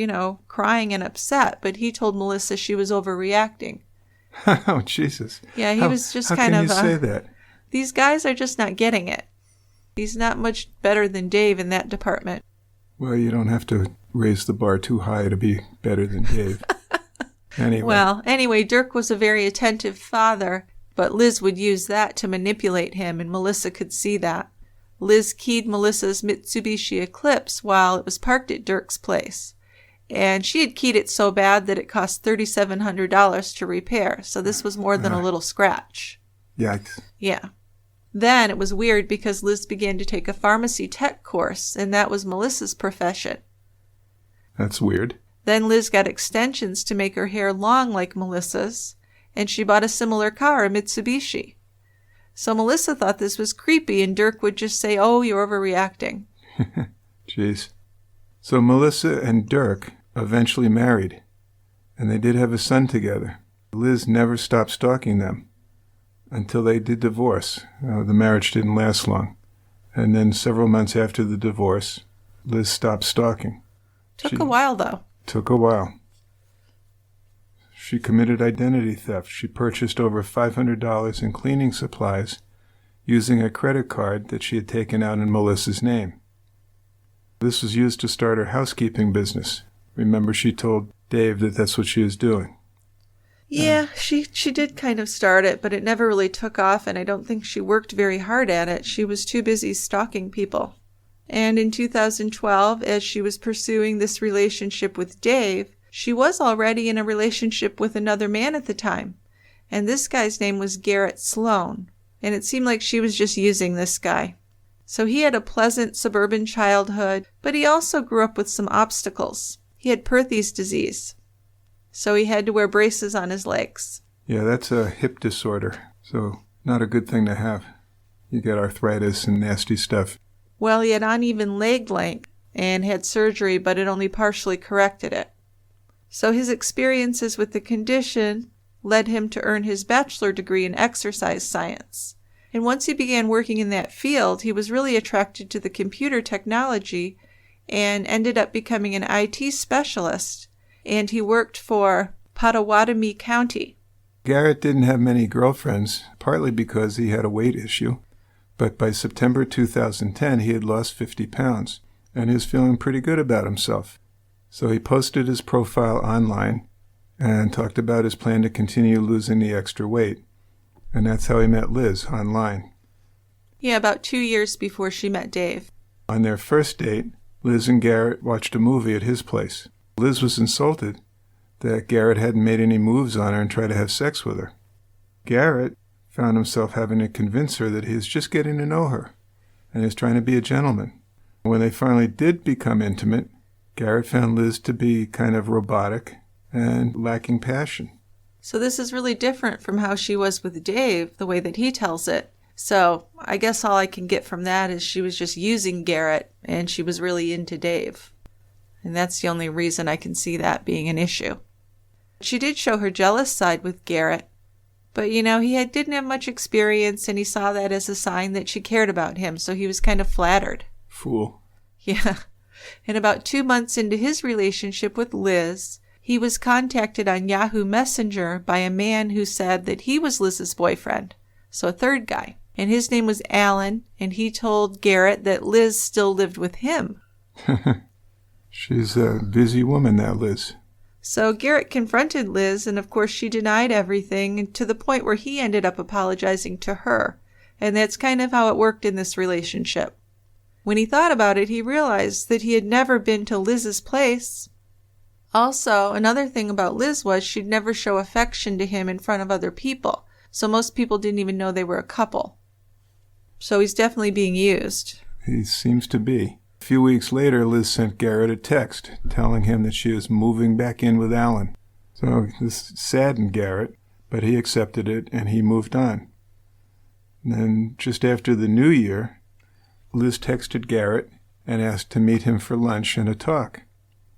crying and upset, but he told Melissa she was overreacting. Oh, Jesus. Yeah, he was just how kind can of... you say that? These guys are just not getting it. He's not much better than Dave in that department. Well, you don't have to raise the bar too high to be better than Dave. Anyway, Dirk was a very attentive father, but Liz would use that to manipulate him, and Melissa could see that. Liz keyed Melissa's Mitsubishi Eclipse while it was parked at Dirk's place. And she had keyed it so bad that it cost $3,700 to repair, so this was more than a little scratch. Yikes. Yeah. Then it was weird because Liz began to take a pharmacy tech course, and that was Melissa's profession. That's weird. Then Liz got extensions to make her hair long like Melissa's, and she bought a similar car, a Mitsubishi. So Melissa thought this was creepy, and Dirk would just say, "Oh, you're overreacting." Jeez. So Melissa and Dirk eventually married, and they did have a son together. Liz never stopped stalking them until they did divorce. The marriage didn't last long, And then several months after the divorce, Liz stopped stalking. Took a while, though. Took a while. She committed identity theft. She purchased over $500 in cleaning supplies using a credit card that she had taken out in Melissa's name. This was used to start her housekeeping business. Remember, she told Dave that that's what she was doing. Yeah, she did kind of start it, but it never really took off, and I don't think she worked very hard at it. She was too busy stalking people. And in 2012, as she was pursuing this relationship with Dave, she was already in a relationship with another man at the time. And this guy's name was Garrett Sloan. And it seemed like she was just using this guy. So he had a pleasant suburban childhood, but he also grew up with some obstacles. He had Perthes disease, so he had to wear braces on his legs. Yeah, that's a hip disorder, so not a good thing to have. You get arthritis and nasty stuff. Well, he had uneven leg length and had surgery, but it only partially corrected it. So his experiences with the condition led him to earn his bachelor degree in exercise science. And once he began working in that field, he was really attracted to the computer technology and ended up becoming an IT specialist. And he worked for Pottawatomie County. Garrett didn't have many girlfriends, partly because he had a weight issue. But by September 2010, he had lost 50 pounds, and he was feeling pretty good about himself. So he posted his profile online and talked about his plan to continue losing the extra weight. And that's how he met Liz, online. Yeah, about 2 years before she met Dave. On their first date, Liz and Garrett watched a movie at his place. Liz was insulted that Garrett hadn't made any moves on her and tried to have sex with her. Garrett found himself having to convince her that he was just getting to know her and he was trying to be a gentleman. When they finally did become intimate, Garrett found Liz to be kind of robotic and lacking passion. So this is really different from how she was with Dave, the way that he tells it. So I guess all I can get from that is she was just using Garrett and she was really into Dave. And that's the only reason I can see that being an issue. She did show her jealous side with Garrett. But, he didn't have much experience and he saw that as a sign that she cared about him. So he was kind of flattered. Fool. Yeah. And about 2 months into his relationship with Liz, he was contacted on Yahoo Messenger by a man who said that he was Liz's boyfriend, so a third guy. And his name was Alan, and he told Garrett that Liz still lived with him. She's a busy woman, that Liz. So Garrett confronted Liz, and of course she denied everything, to the point where he ended up apologizing to her. And that's kind of how it worked in this relationship. When he thought about it, he realized that he had never been to Liz's place. Also, another thing about Liz was she'd never show affection to him in front of other people, so most people didn't even know they were a couple. So he's definitely being used. He seems to be. A few weeks later, Liz sent Garrett a text telling him that she was moving back in with Alan. So this saddened Garrett, but he accepted it and he moved on. And then just after the new year, Liz texted Garrett and asked to meet him for lunch and a talk.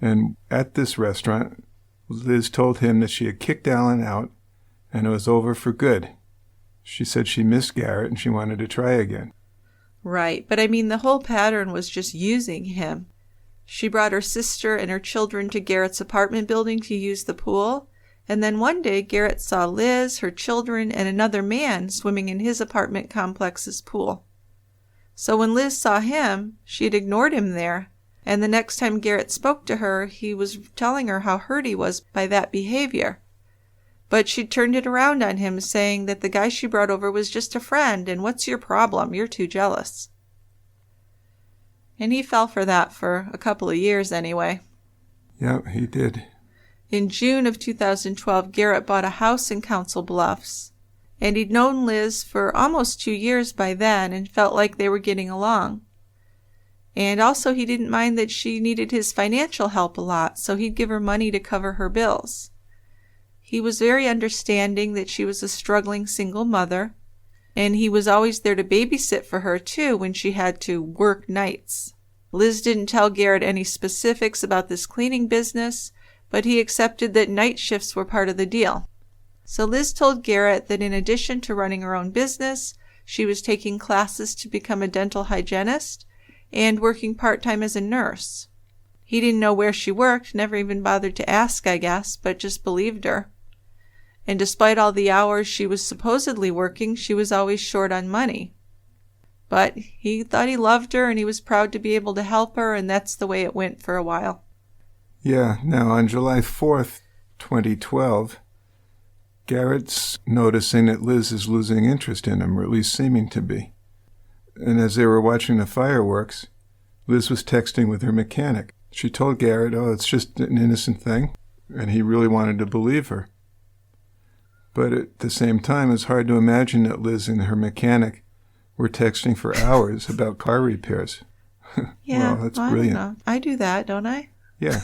And at this restaurant, Liz told him that she had kicked Alan out and it was over for good. She said she missed Garrett and she wanted to try again. Right, but the whole pattern was just using him. She brought her sister and her children to Garrett's apartment building to use the pool, and then one day Garrett saw Liz, her children, and another man swimming in his apartment complex's pool. So when Liz saw him, she had ignored him there, and the next time Garrett spoke to her, he was telling her how hurt he was by that behavior. But she turned it around on him, saying that the guy she brought over was just a friend, and what's your problem? You're too jealous. And he fell for that for a couple of years anyway. Yeah, he did. In June of 2012, Garrett bought a house in Council Bluffs, and he'd known Liz for almost 2 years by then and felt like they were getting along. And also he didn't mind that she needed his financial help a lot, so he'd give her money to cover her bills. He was very understanding that she was a struggling single mother, and he was always there to babysit for her too when she had to work nights. Liz didn't tell Garrett any specifics about this cleaning business, but he accepted that night shifts were part of the deal. So Liz told Garrett that in addition to running her own business, She was taking classes to become a dental hygienist and working part-time as a nurse. He didn't know where she worked, never even bothered to ask, I guess, but just believed her. And despite all the hours she was supposedly working, she was always short on money. But he thought he loved her and he was proud to be able to help her, and that's the way it went for a while. Yeah, now on July 4th, 2012, Garrett's noticing that Liz is losing interest in him, or at least seeming to be. And as they were watching the fireworks, Liz was texting with her mechanic. She told Garrett, oh, it's just an innocent thing, and he really wanted to believe her. But at the same time, it's hard to imagine that Liz and her mechanic were texting for hours about car repairs. Yeah, well, that's well, brilliant. I don't know. I do that, don't I? Yeah.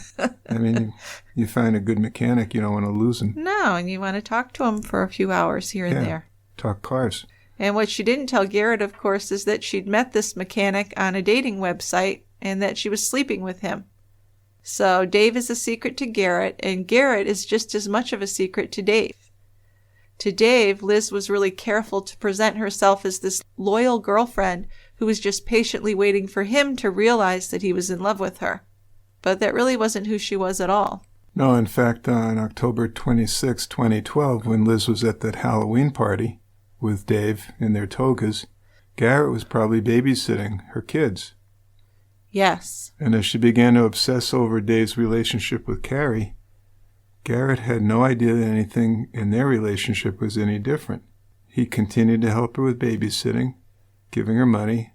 I mean, you find a good mechanic, you don't want to lose him. No, and you want to talk to him for a few hours here and there. Talk cars. And what she didn't tell Garrett, of course, is that she'd met this mechanic on a dating website and that she was sleeping with him. So Dave is a secret to Garrett, and Garrett is just as much of a secret to Dave. To Dave, Liz was really careful to present herself as this loyal girlfriend who was just patiently waiting for him to realize that he was in love with her. But that really wasn't who she was at all. No, in fact, on October 26, 2012, when Liz was at that Halloween party with Dave in their togas, Garrett was probably babysitting her kids. Yes. And as she began to obsess over Dave's relationship with Carrie, Garrett had no idea that anything in their relationship was any different. He continued to help her with babysitting, giving her money,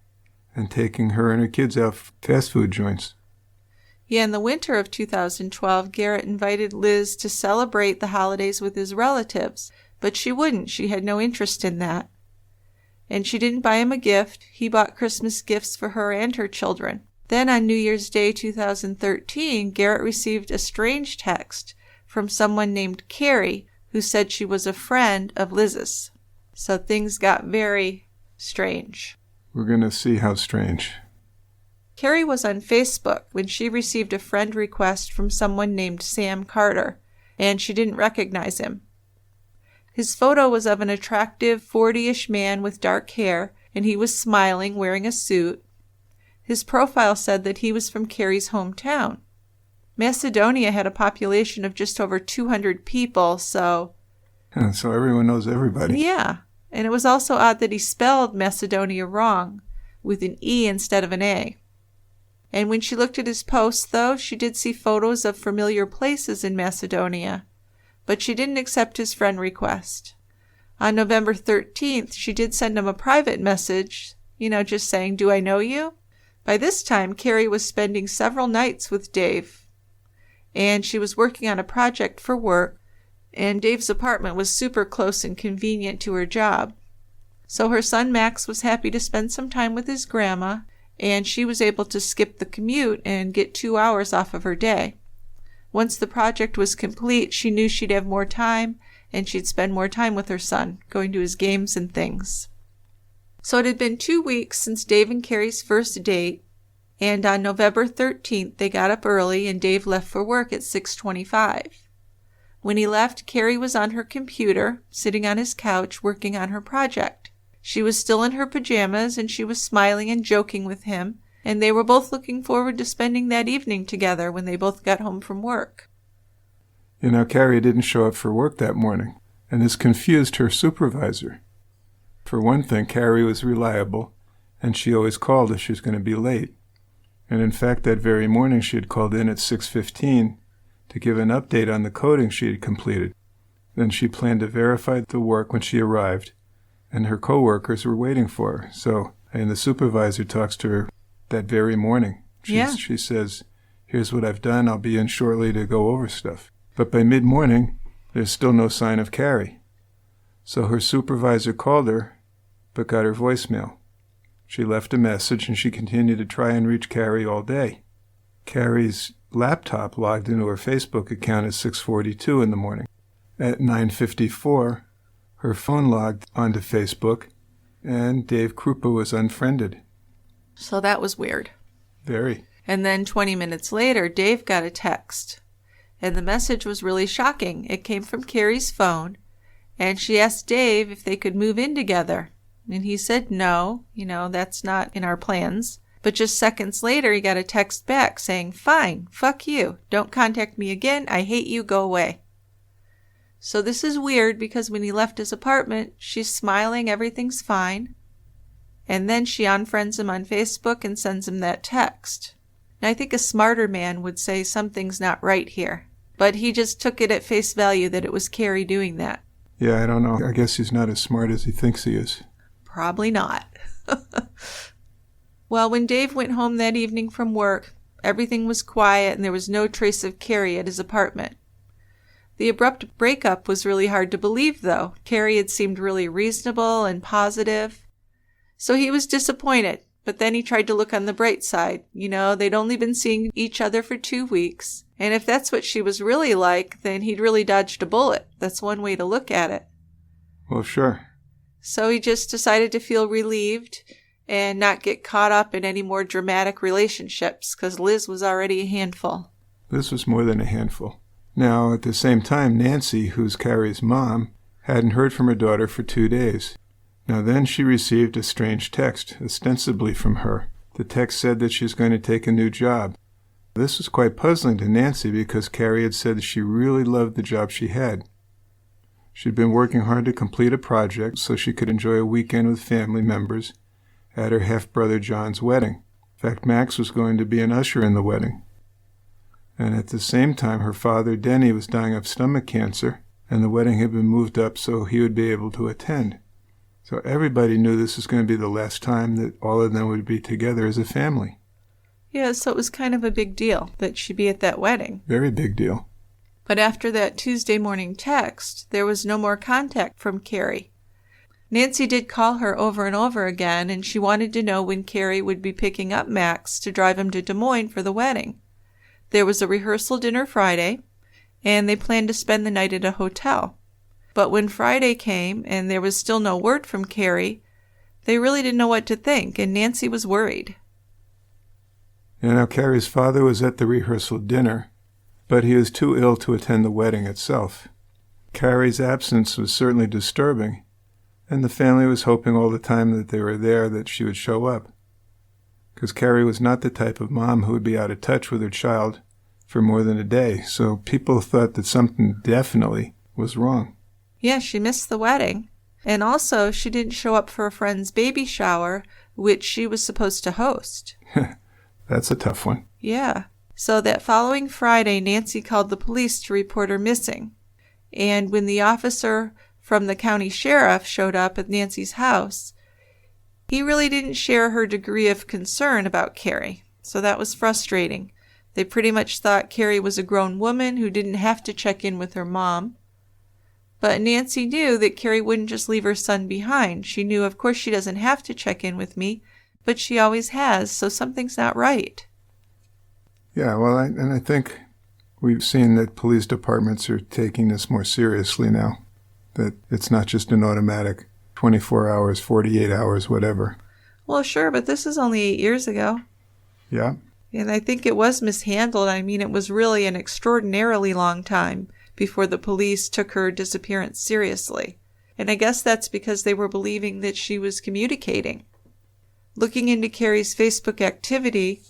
and taking her and her kids out for fast food joints. Yeah, in the winter of 2012, Garrett invited Liz to celebrate the holidays with his relatives, but she wouldn't. She had no interest in that. And she didn't buy him a gift. He bought Christmas gifts for her and her children. Then on New Year's Day 2013, Garrett received a strange text from someone named Carrie, who said she was a friend of Liz's. So things got very strange. We're going to see how strange. Carrie was on Facebook when she received a friend request from someone named Sam Carter, and she didn't recognize him. His photo was of an attractive 40-ish man with dark hair, and he was smiling, wearing a suit. His profile said that he was from Carrie's hometown. Macedonia had a population of just over 200 people, so... So everyone knows everybody. Yeah, and it was also odd that he spelled Macedonia wrong, with an E instead of an A. And when she looked at his posts, though, she did see photos of familiar places in Macedonia, but she didn't accept his friend request. On November 13th, she did send him a private message, just saying, "Do I know you?" By this time, Carrie was spending several nights with Dave, and she was working on a project for work, and Dave's apartment was super close and convenient to her job. So her son Max was happy to spend some time with his grandma, and she was able to skip the commute and get 2 hours off of her day. Once the project was complete, she knew she'd have more time, and she'd spend more time with her son, going to his games and things. So it had been 2 weeks since Dave and Carrie's first date, and on November 13th, they got up early and Dave left for work at 6:25. When he left, Carrie was on her computer, sitting on his couch, working on her project. She was still in her pajamas, and she was smiling and joking with him, and they were both looking forward to spending that evening together when they both got home from work. Carrie didn't show up for work that morning, and this confused her supervisor. For one thing, Carrie was reliable, and she always called if she was going to be late. And in fact, that very morning she had called in at 6:15 to give an update on the coding she had completed. Then she planned to verify the work when she arrived, and her coworkers were waiting for her. And the supervisor talks to her that very morning. She says, "Here's what I've done. I'll be in shortly to go over stuff." But by mid-morning, there's still no sign of Carrie. So her supervisor called her, but got her voicemail. She left a message, and she continued to try and reach Carrie all day. Carrie's laptop logged into her Facebook account at 6:42 in the morning. At 9:54, her phone logged onto Facebook, and Dave Kroupa was unfriended. So that was weird. Very. And then 20 minutes later, Dave got a text. And the message was really shocking. It came from Carrie's phone, and she asked Dave if they could move in together. And he said no, that's not in our plans. But just seconds later, he got a text back saying, "Fine, fuck you. Don't contact me again. I hate you. Go away." So this is weird because when he left his apartment, she's smiling, everything's fine. And then she unfriends him on Facebook and sends him that text. Now, I think a smarter man would say something's not right here. But he just took it at face value that it was Carrie doing that. Yeah, I don't know. I guess he's not as smart as he thinks he is. Probably not. Well, when Dave went home that evening from work, everything was quiet and there was no trace of Carrie at his apartment. The abrupt breakup was really hard to believe, though. Carrie had seemed really reasonable and positive. So he was disappointed, but then he tried to look on the bright side. They'd only been seeing each other for 2 weeks. And if that's what she was really like, then he'd really dodged a bullet. That's one way to look at it. Well, sure. So he just decided to feel relieved and not get caught up in any more dramatic relationships, because Liz was already a handful. Liz was more than a handful. Now, at the same time, Nancy, who's Carrie's mom, hadn't heard from her daughter for 2 days. Now then she received a strange text, ostensibly from her. The text said that she's going to take a new job. This was quite puzzling to Nancy because Carrie had said that she really loved the job she had. She'd been working hard to complete a project so she could enjoy a weekend with family members at her half-brother John's wedding. In fact, Max was going to be an usher in the wedding. And at the same time, her father, Denny, was dying of stomach cancer, and the wedding had been moved up so he would be able to attend. So everybody knew this was going to be the last time that all of them would be together as a family. Yeah, so it was kind of a big deal that she'd be at that wedding. Very big deal. But after that Tuesday morning text, there was no more contact from Carrie. Nancy did call her over and over again, and she wanted to know when Carrie would be picking up Max to drive him to Des Moines for the wedding. There was a rehearsal dinner Friday, and they planned to spend the night at a hotel. But when Friday came and there was still no word from Carrie, they really didn't know what to think, and Nancy was worried. Carrie's father was at the rehearsal dinner, but he was too ill to attend the wedding itself. Carrie's absence was certainly disturbing, and the family was hoping all the time that they were there that she would show up. Because Carrie was not the type of mom who would be out of touch with her child for more than a day, so people thought that something definitely was wrong. Yeah, she missed the wedding. And also, she didn't show up for a friend's baby shower, which she was supposed to host. That's a tough one. Yeah. So that following Friday, Nancy called the police to report her missing. And when the officer from the county sheriff showed up at Nancy's house, he really didn't share her degree of concern about Carrie. So that was frustrating. They pretty much thought Carrie was a grown woman who didn't have to check in with her mom. But Nancy knew that Carrie wouldn't just leave her son behind. She knew, of course, she doesn't have to check in with me, but she always has, so something's not right. Yeah, well, I think we've seen that police departments are taking this more seriously now, that it's not just an automatic 24 hours, 48 hours, whatever. Well, sure, but this is only 8 years ago. Yeah. And I think it was mishandled. I mean, it was really an extraordinarily long time before the police took her disappearance seriously. And I guess that's because they were believing that she was communicating. Looking into Carrie's Facebook activity,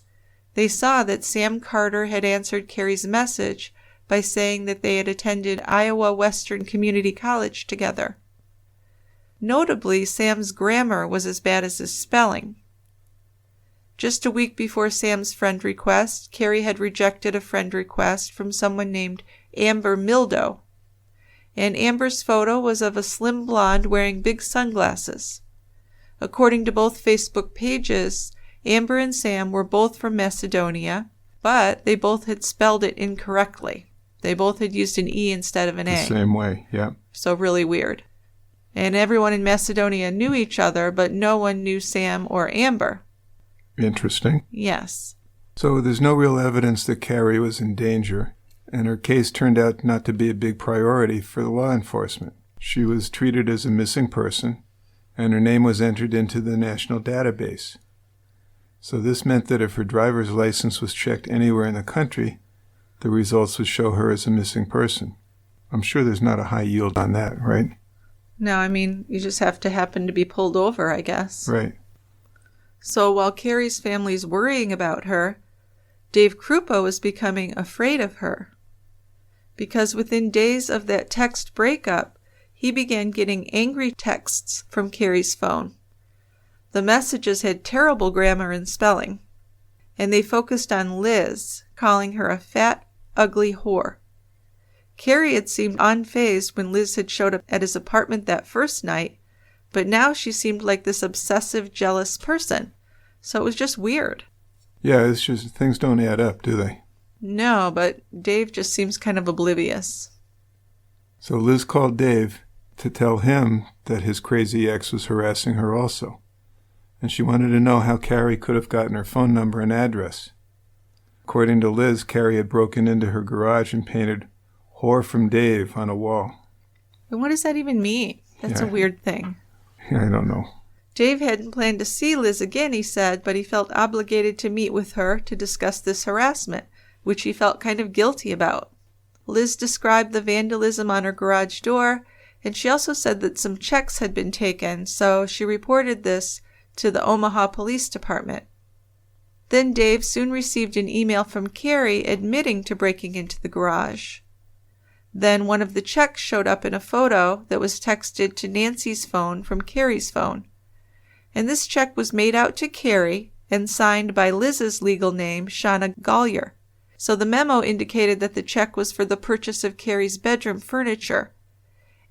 they saw that Sam Carter had answered Carrie's message by saying that they had attended Iowa Western Community College together. Notably, Sam's grammar was as bad as his spelling. Just a week before Sam's friend request, Carrie had rejected a friend request from someone named Amber Mildo. And Amber's photo was of a slim blonde wearing big sunglasses. According to both Facebook pages, Amber and Sam were both from Macedonia, but they both had spelled it incorrectly. They both had used an E instead of an A. The same way, yeah. So really weird. And everyone in Macedonia knew each other, but no one knew Sam or Amber. Interesting. Yes. So there's no real evidence that Carrie was in danger, and her case turned out not to be a big priority for the law enforcement. She was treated as a missing person, and her name was entered into the national database. So this meant that if her driver's license was checked anywhere in the country, the results would show her as a missing person. I'm sure there's not a high yield on that, right? No, I mean, you just have to happen to be pulled over, I guess. Right. So while Carrie's family's worrying about her, Dave Kroupa was becoming afraid of her. Because within days of that text breakup, he began getting angry texts from Carrie's phone. The messages had terrible grammar and spelling, and they focused on Liz, calling her a fat, ugly whore. Carrie had seemed unfazed when Liz had showed up at his apartment that first night, but now she seemed like this obsessive, jealous person. So it was just weird. Yeah, it's just things don't add up, do they? No, but Dave just seems kind of oblivious. So Liz called Dave to tell him that his crazy ex was harassing her also. And she wanted to know how Carrie could have gotten her phone number and address. According to Liz, Carrie had broken into her garage and painted "Whore from Dave" on a wall. And what does that even mean? That's a weird thing. I don't know. Dave hadn't planned to see Liz again, he said, but he felt obligated to meet with her to discuss this harassment, which he felt kind of guilty about. Liz described the vandalism on her garage door, and she also said that some checks had been taken, so she reported this to the Omaha Police Department. Then Dave soon received an email from Carrie admitting to breaking into the garage. Then one of the checks showed up in a photo that was texted to Nancy's phone from Carrie's phone. And this check was made out to Carrie and signed by Liz's legal name, Shauna Gollier. So the memo indicated that the check was for the purchase of Carrie's bedroom furniture.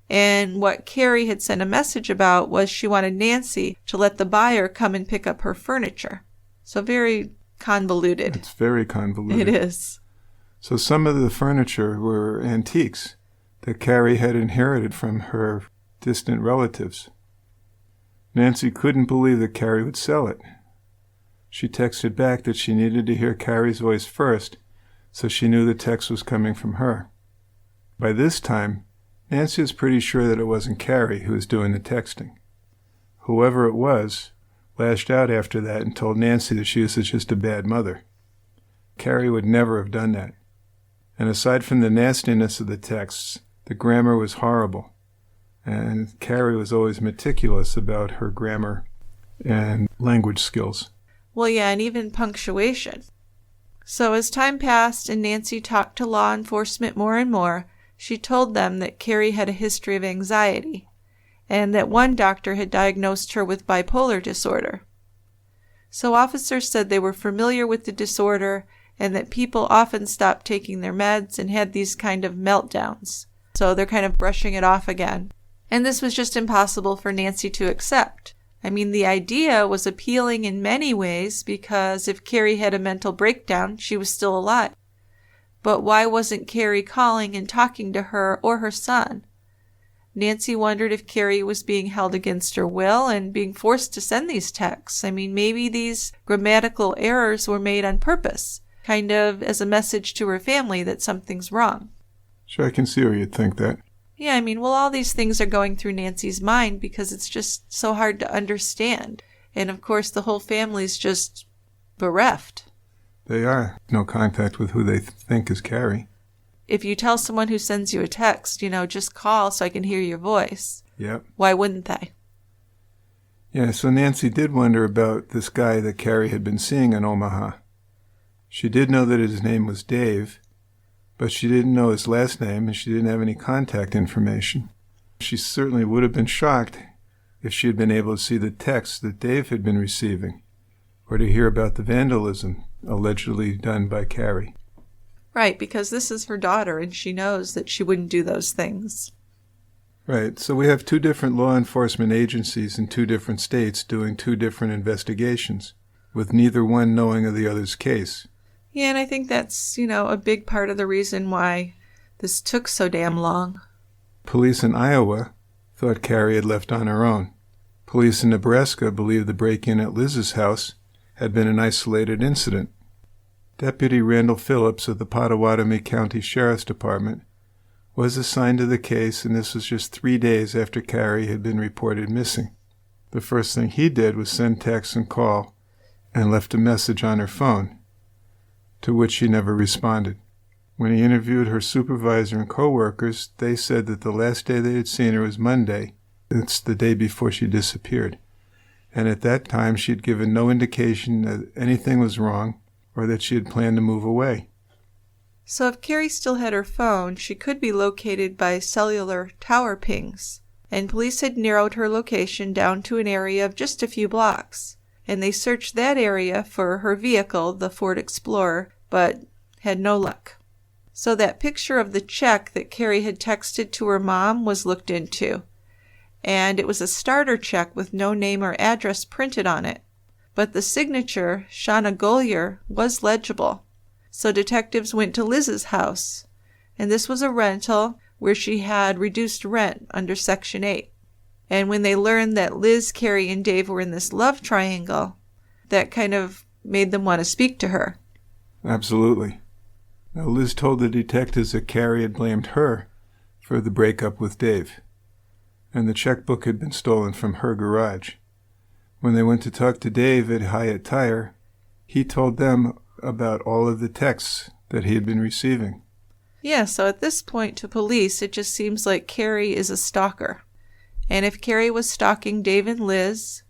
And what Carrie had sent a message about was she wanted Nancy to let the buyer come and pick up her furniture. So very convoluted. It's very convoluted. It is. So some of the furniture were antiques that Carrie had inherited from her distant relatives. Nancy couldn't believe that Carrie would sell it. She texted back that she needed to hear Carrie's voice first, so she knew the text was coming from her. By this time, Nancy was pretty sure that it wasn't Carrie who was doing the texting. Whoever it was lashed out after that and told Nancy that she was just a bad mother. Carrie would never have done that. And aside from the nastiness of the texts, the grammar was horrible. And Carrie was always meticulous about her grammar and language skills. Well, yeah, and even punctuation. So as time passed and Nancy talked to law enforcement more and more, she told them that Carrie had a history of anxiety, and that one doctor had diagnosed her with bipolar disorder. So officers said they were familiar with the disorder and that people often stopped taking their meds and had these kind of meltdowns. So they're kind of brushing it off again. And this was just impossible for Nancy to accept. I mean, the idea was appealing in many ways because if Carrie had a mental breakdown, she was still alive. But why wasn't Carrie calling and talking to her or her son? Nancy wondered if Carrie was being held against her will and being forced to send these texts. I mean, maybe these grammatical errors were made on purpose, kind of as a message to her family that something's wrong. Sure, I can see where you'd think that. Yeah, I mean, well, all these things are going through Nancy's mind because it's just so hard to understand. And of course, the whole family's just bereft. They are. No contact with who they think is Carrie. If you tell someone who sends you a text, just call so I can hear your voice. Yep. Why wouldn't they? Yeah, so Nancy did wonder about this guy that Carrie had been seeing in Omaha. She did know that his name was Dave, but she didn't know his last name and she didn't have any contact information. She certainly would have been shocked if she had been able to see the texts that Dave had been receiving, or to hear about the vandalism allegedly done by Carrie. Right, because this is her daughter and she knows that she wouldn't do those things. Right, so we have two different law enforcement agencies in two different states doing two different investigations, with neither one knowing of the other's case. Yeah, and I think that's, a big part of the reason why this took so damn long. Police in Iowa thought Carrie had left on her own. Police in Nebraska believed the break-in at Liz's house had been an isolated incident. Deputy Randall Phillips of the Pottawatomie County Sheriff's Department was assigned to the case, and this was just 3 days after Carrie had been reported missing. The first thing he did was send text and call, and left a message on her phone, to which she never responded. When he interviewed her supervisor and co-workers, they said that the last day they had seen her was Monday, It's the day before she disappeared. And at that time, she had given no indication that anything was wrong or that she had planned to move away. So if Carrie still had her phone, she could be located by cellular tower pings. And police had narrowed her location down to an area of just a few blocks. And they searched that area for her vehicle, the Ford Explorer, but had no luck. So that picture of the check that Carrie had texted to her mom was looked into. And it was a starter check with no name or address printed on it. But the signature, Shauna Gollier, was legible. So detectives went to Liz's house. And this was a rental where she had reduced rent under Section 8. And when they learned that Liz, Carrie, and Dave were in this love triangle, that kind of made them want to speak to her. Absolutely. Now, Liz told the detectives that Carrie had blamed her for the breakup with Dave, and the checkbook had been stolen from her garage. When they went to talk to Dave at Hyatt Tire, he told them about all of the texts that he had been receiving. Yeah, so at this point to police, it just seems like Carrie is a stalker. And if Carrie was stalking Dave and Liz,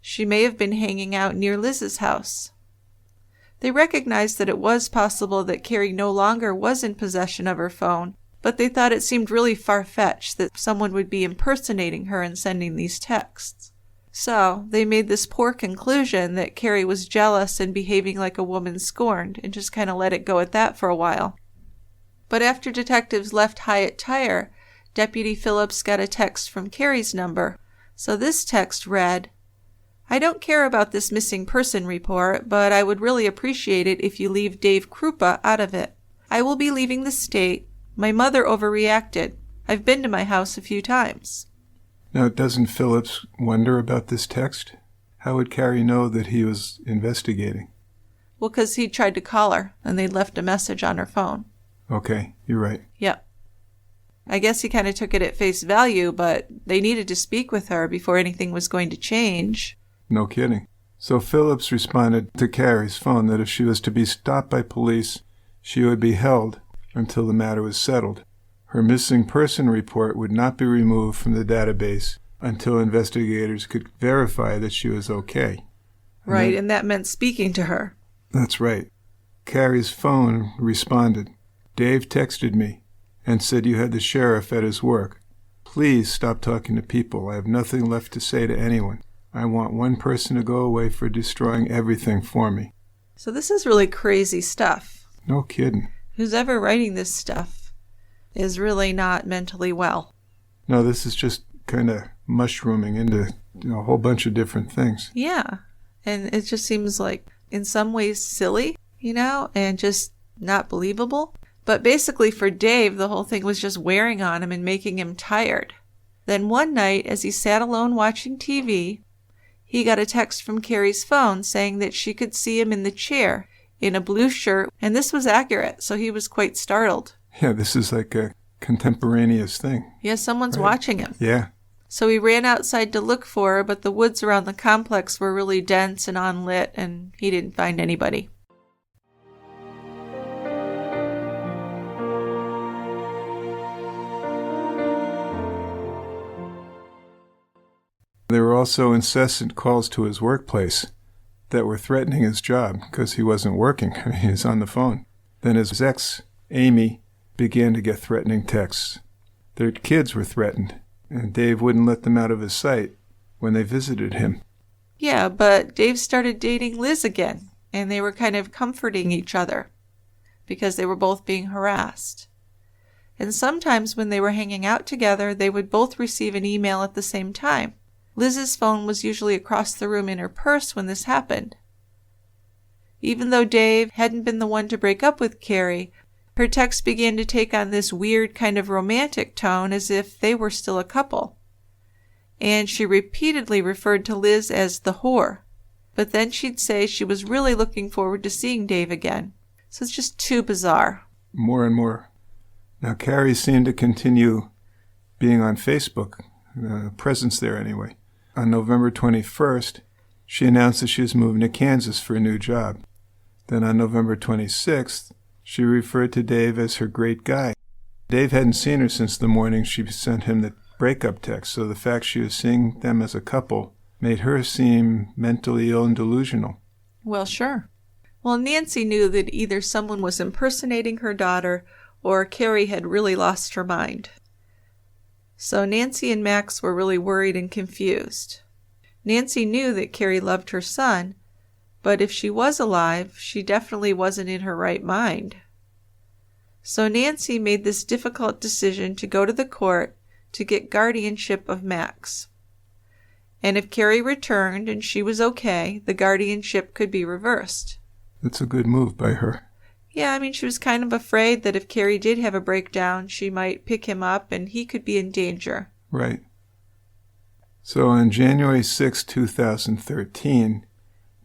she may have been hanging out near Liz's house. They recognized that it was possible that Carrie no longer was in possession of her phone, but they thought it seemed really far-fetched that someone would be impersonating her and sending these texts. So they made this poor conclusion that Carrie was jealous and behaving like a woman scorned, and just kind of let it go at that for a while. But after detectives left Hyatt Tire, Deputy Phillips got a text from Carrie's number. So this text read, "I don't care about this missing person report, but I would really appreciate it if you leave Dave Kroupa out of it. I will be leaving the state. My mother overreacted. I've been to my house a few times." Now, doesn't Phillips wonder about this text? How would Carrie know that he was investigating? Well, because he tried to call her, and they'd left a message on her phone. Okay, you're right. Yep. I guess he kind of took it at face value, but they needed to speak with her before anything was going to change. No kidding. So Phillips responded to Carrie's phone that if she was to be stopped by police, she would be held until the matter was settled. Her missing person report would not be removed from the database until investigators could verify that she was okay. Right, and that meant speaking to her. That's right. Carrie's phone responded, "Dave texted me and said you had the sheriff at his work. Please stop talking to people. I have nothing left to say to anyone. I want one person to go away for destroying everything for me." So this is really crazy stuff. No kidding. Who's ever writing this stuff is really not mentally well. No, this is just kind of mushrooming into a whole bunch of different things. Yeah, and it just seems like in some ways silly, and just not believable. But basically for Dave, the whole thing was just wearing on him and making him tired. Then one night, as he sat alone watching TV, he got a text from Carrie's phone saying that she could see him in the chair in a blue shirt, and this was accurate, so he was quite startled. Yeah, this is like a contemporaneous thing. Yeah, someone's Right. watching him. Yeah. So he ran outside to look for her, but the woods around the complex were really dense and unlit, and he didn't find anybody. There were also incessant calls to his workplace that were threatening his job because he wasn't working. He was on the phone. Then his ex, Amy, began to get threatening texts. Their kids were threatened, and Dave wouldn't let them out of his sight when they visited him. Yeah, but Dave started dating Liz again, and they were kind of comforting each other because they were both being harassed. And sometimes when they were hanging out together, they would both receive an email at the same time. Liz's phone was usually across the room in her purse when this happened. Even though Dave hadn't been the one to break up with Carrie, her texts began to take on this weird kind of romantic tone as if they were still a couple. And she repeatedly referred to Liz as the whore. But then she'd say she was really looking forward to seeing Dave again. So it's just too bizarre. More and more. Now, Carrie seemed to continue being on Facebook, presence there anyway. On November 21st, she announced that she was moving to Kansas for a new job. Then on November 26th, she referred to Dave as her great guy. Dave hadn't seen her since the morning she sent him the breakup texts, so the fact she was seeing them as a couple made her seem mentally ill and delusional. Well, sure. Well, Nancy knew that either someone was impersonating her daughter or Carrie had really lost her mind. So Nancy and Max were really worried and confused. Nancy knew that Carrie loved her son, but if she was alive, she definitely wasn't in her right mind. So Nancy made this difficult decision to go to the court to get guardianship of Max. And if Carrie returned and she was okay, the guardianship could be reversed. That's a good move by her. Yeah, I mean, she was kind of afraid that if Carrie did have a breakdown, she might pick him up and he could be in danger. Right. So on January 6, 2013,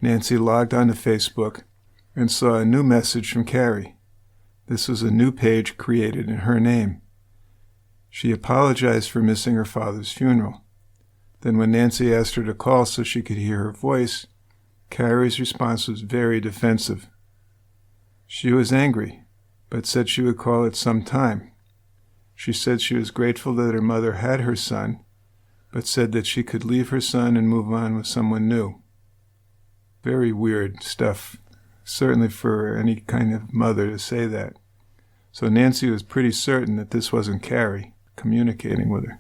Nancy logged onto Facebook and saw a new message from Carrie. This was a new page created in her name. She apologized for missing her father's funeral. Then when Nancy asked her to call so she could hear her voice, Carrie's response was very defensive. She was angry, but said she would call at some time. She said she was grateful that her mother had her son, but said that she could leave her son and move on with someone new. Very weird stuff, certainly for any kind of mother to say that. So Nancy was pretty certain that this wasn't Carrie communicating with her.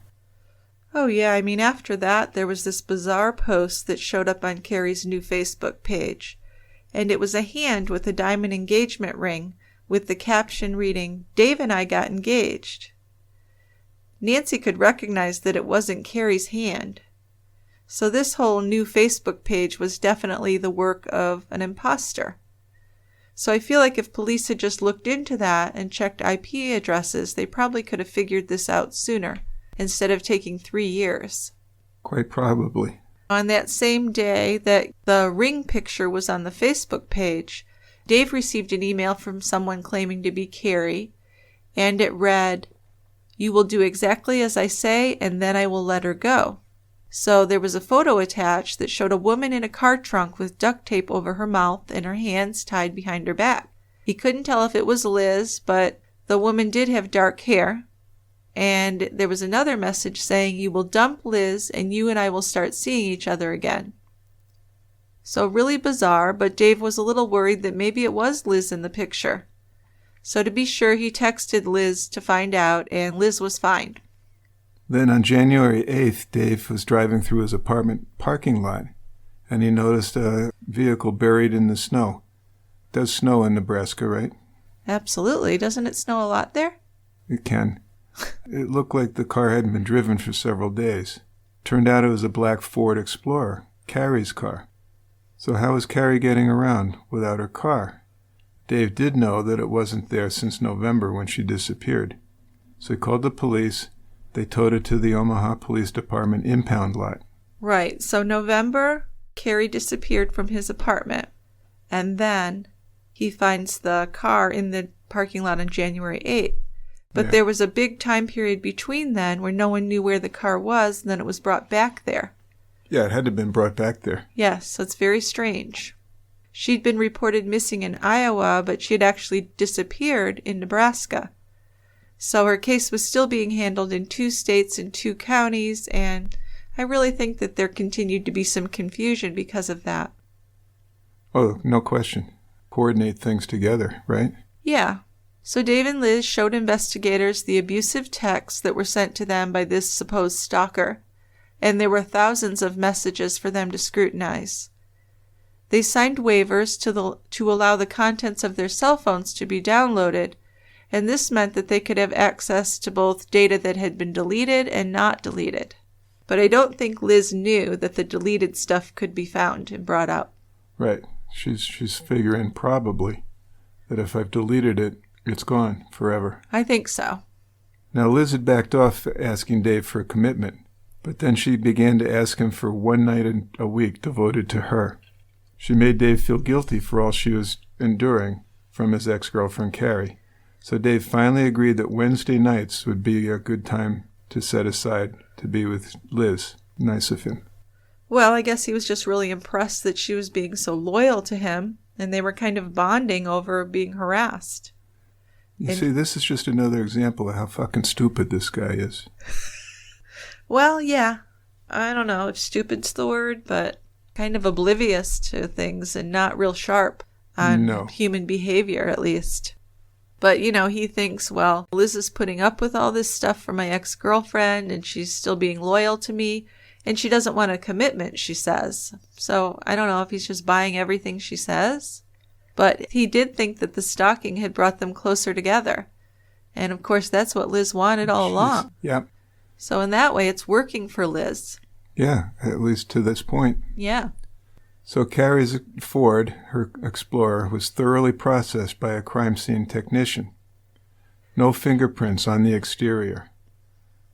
Oh yeah, I mean, after that, there was this bizarre post that showed up on Carrie's new Facebook page. And it was a hand with a diamond engagement ring with the caption reading, "Dave and I got engaged." Nancy could recognize that it wasn't Carrie's hand. So this whole new Facebook page was definitely the work of an imposter. So I feel like if police had just looked into that and checked IP addresses, they probably could have figured this out sooner, instead of taking 3 years. Quite probably. On that same day that the ring picture was on the Facebook page, Dave received an email from someone claiming to be Carrie, and it read, "You will do exactly as I say, and then I will let her go." So there was a photo attached that showed a woman in a car trunk with duct tape over her mouth and her hands tied behind her back. He couldn't tell if it was Liz, but the woman did have dark hair. And there was another message saying, "You will dump Liz and you and I will start seeing each other again." So really bizarre, but Dave was a little worried that maybe it was Liz in the picture. So to be sure, he texted Liz to find out, and Liz was fine. Then on January 8th, Dave was driving through his apartment parking lot, and he noticed a vehicle buried in the snow. It does snow in Nebraska, right? Absolutely. Doesn't it snow a lot there? It can. It looked like the car hadn't been driven for several days. Turned out it was a black Ford Explorer, Carrie's car. So how was Carrie getting around without her car? Dave did know that it wasn't there since November when she disappeared. So he called the police. They towed it to the Omaha Police Department impound lot. Right. So November, Carrie disappeared from his apartment. And then he finds the car in the parking lot on January 8th. But there was a big time period between then where no one knew where the car was, and then it was brought back there. Yeah, it had to have been brought back there. Yes, so it's very strange. She'd been reported missing in Iowa, but she had actually disappeared in Nebraska. So her case was still being handled in 2 states and 2 counties, and I really think that there continued to be some confusion because of that. Oh, no question. Coordinate things together, right? Yeah. So Dave and Liz showed investigators the abusive texts that were sent to them by this supposed stalker, and there were thousands of messages for them to scrutinize. They signed waivers to allow the contents of their cell phones to be downloaded, and this meant that they could have access to both data that had been deleted and not deleted. But I don't think Liz knew that the deleted stuff could be found and brought up. Right. She's figuring probably that if I've deleted it, it's gone forever. I think so. Now, Liz had backed off asking Dave for a commitment, but then she began to ask him for one night a week devoted to her. She made Dave feel guilty for all she was enduring from his ex-girlfriend, Carrie. So Dave finally agreed that Wednesday nights would be a good time to set aside to be with Liz. Nice of him. Well, I guess he was just really impressed that she was being so loyal to him, and they were kind of bonding over being harassed. You see, this is just another example of how fucking stupid this guy is. Well, yeah. I don't know if stupid's the word, but kind of oblivious to things and not real sharp on human behavior, at least. But, he thinks, well, Liz is putting up with all this stuff from my ex-girlfriend, and she's still being loyal to me, and she doesn't want a commitment, she says. So I don't know if he's just buying everything she says. But he did think that the stalking had brought them closer together. And, of course, that's what Liz wanted all along. Yeah. So in that way, it's working for Liz. Yeah, at least to this point. Yeah. So Carrie's Ford, her Explorer, was thoroughly processed by a crime scene technician. No fingerprints on the exterior.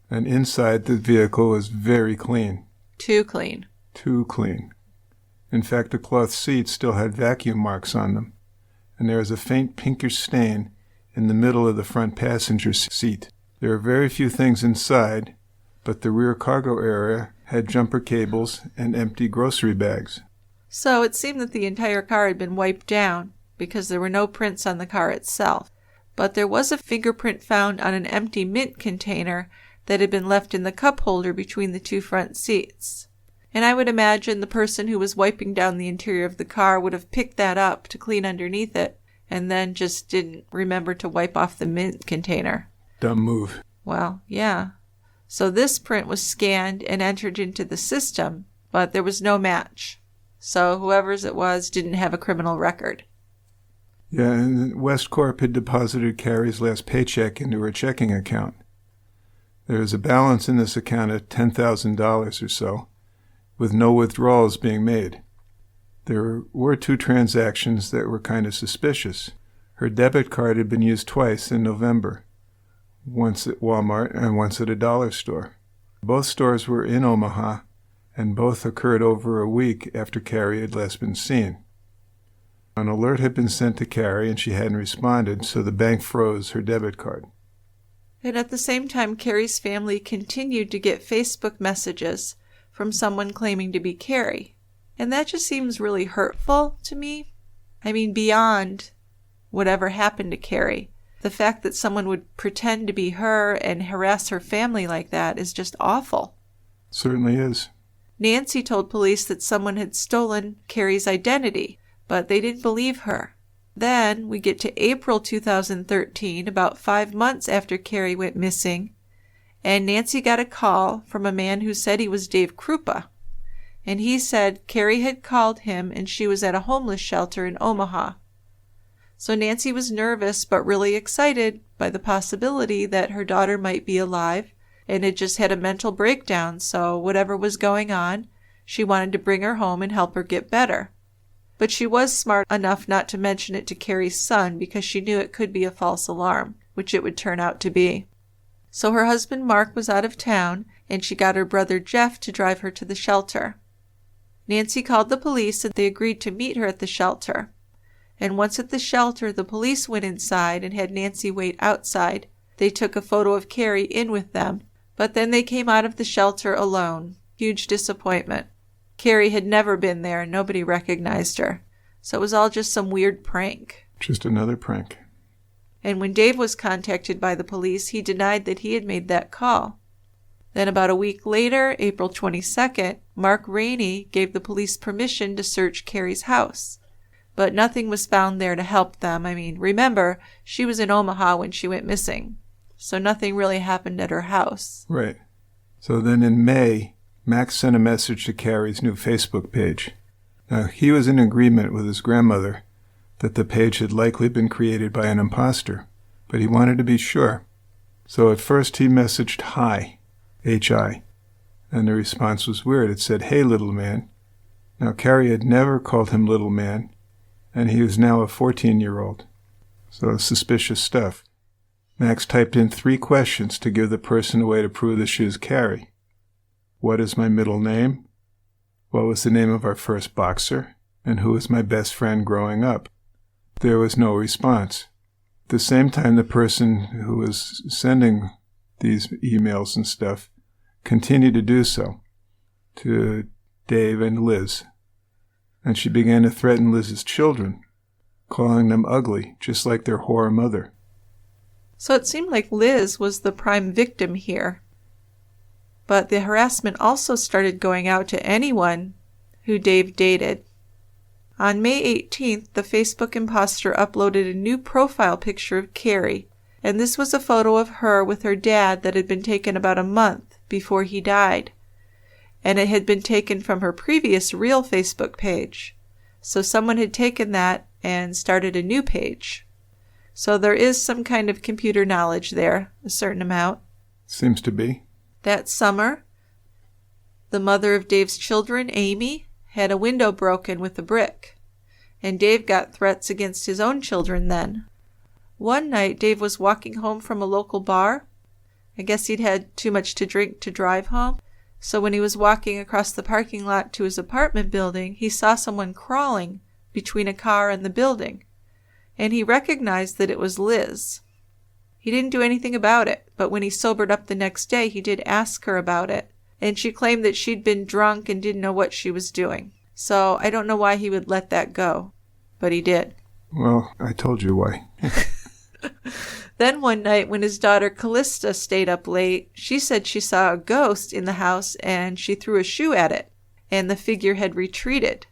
And inside the vehicle was very clean. Too clean. Too clean. In fact, the cloth seats still had vacuum marks on them, and there was a faint pinkish stain in the middle of the front passenger seat. There were very few things inside, but the rear cargo area had jumper cables and empty grocery bags. So it seemed that the entire car had been wiped down because there were no prints on the car itself. But there was a fingerprint found on an empty mint container that had been left in the cup holder between the two front seats. And I would imagine the person who was wiping down the interior of the car would have picked that up to clean underneath it and then just didn't remember to wipe off the mint container. Dumb move. Well, yeah. So this print was scanned and entered into the system, but there was no match. So whoever's it was didn't have a criminal record. Yeah, and Westcorp had deposited Carrie's last paycheck into her checking account. There was a balance in this account of $10,000 or so, with no withdrawals being made. There were 2 transactions that were kind of suspicious. Her debit card had been used twice in November, once at Walmart and once at a dollar store. Both stores were in Omaha, and both occurred over a week after Carrie had last been seen. An alert had been sent to Carrie, and she hadn't responded, so the bank froze her debit card. And at the same time, Carrie's family continued to get Facebook messages from someone claiming to be Carrie. And that just seems really hurtful to me. I mean, beyond whatever happened to Carrie, the fact that someone would pretend to be her and harass her family like that is just awful. Certainly is. Nancy told police that someone had stolen Carrie's identity, but they didn't believe her. Then we get to April 2013, about 5 months after Carrie went missing, and Nancy got a call from a man who said he was Dave Kroupa. And he said Carrie had called him and she was at a homeless shelter in Omaha. So Nancy was nervous but really excited by the possibility that her daughter might be alive and had just had a mental breakdown, so whatever was going on, she wanted to bring her home and help her get better. But she was smart enough not to mention it to Carrie's son because she knew it could be a false alarm, which it would turn out to be. So her husband Mark was out of town, and she got her brother Jeff to drive her to the shelter. Nancy called the police, and they agreed to meet her at the shelter. And once at the shelter, the police went inside and had Nancy wait outside. They took a photo of Carrie in with them, but then they came out of the shelter alone. Huge disappointment. Carrie had never been there and nobody recognized her. So it was all just some weird prank. Just another prank. And when Dave was contacted by the police, he denied that he had made that call. Then about a week later, April 22nd, Mark Rainey gave the police permission to search Carrie's house. But nothing was found there to help them. I mean, remember, she was in Omaha when she went missing. So nothing really happened at her house. Right. So then in May, Max sent a message to Carrie's new Facebook page. Now, he was in agreement with his grandmother that the page had likely been created by an imposter, but he wanted to be sure. So at first he messaged hi, H-I, and the response was weird. It said, hey, little man. Now, Carrie had never called him little man, and he was now a 14-year-old. So suspicious stuff. Max typed in 3 questions to give the person a way to prove that she was Carrie. What is my middle name? What was the name of our first boxer? And who was my best friend growing up? There was no response. At the same time, the person who was sending these emails and stuff continued to do so to Dave and Liz. And she began to threaten Liz's children, calling them ugly, just like their whore mother. So it seemed like Liz was the prime victim here. But the harassment also started going out to anyone who Dave dated. On May 18th, the Facebook imposter uploaded a new profile picture of Carrie, and this was a photo of her with her dad that had been taken about a month before he died. And it had been taken from her previous real Facebook page. So someone had taken that and started a new page. So there is some kind of computer knowledge there, a certain amount. Seems to be. That summer, the mother of Dave's children, Amy, had a window broken with a brick. And Dave got threats against his own children then. One night, Dave was walking home from a local bar. I guess he'd had too much to drink to drive home. So when he was walking across the parking lot to his apartment building, he saw someone crawling between a car and the building, and he recognized that it was Liz. He didn't do anything about it, but when he sobered up the next day, he did ask her about it, and she claimed that she'd been drunk and didn't know what she was doing. So I don't know why he would let that go, but he did. Well, I told you why. Then one night when his daughter Callista stayed up late, she said she saw a ghost in the house and she threw a shoe at it, and the figure had retreated.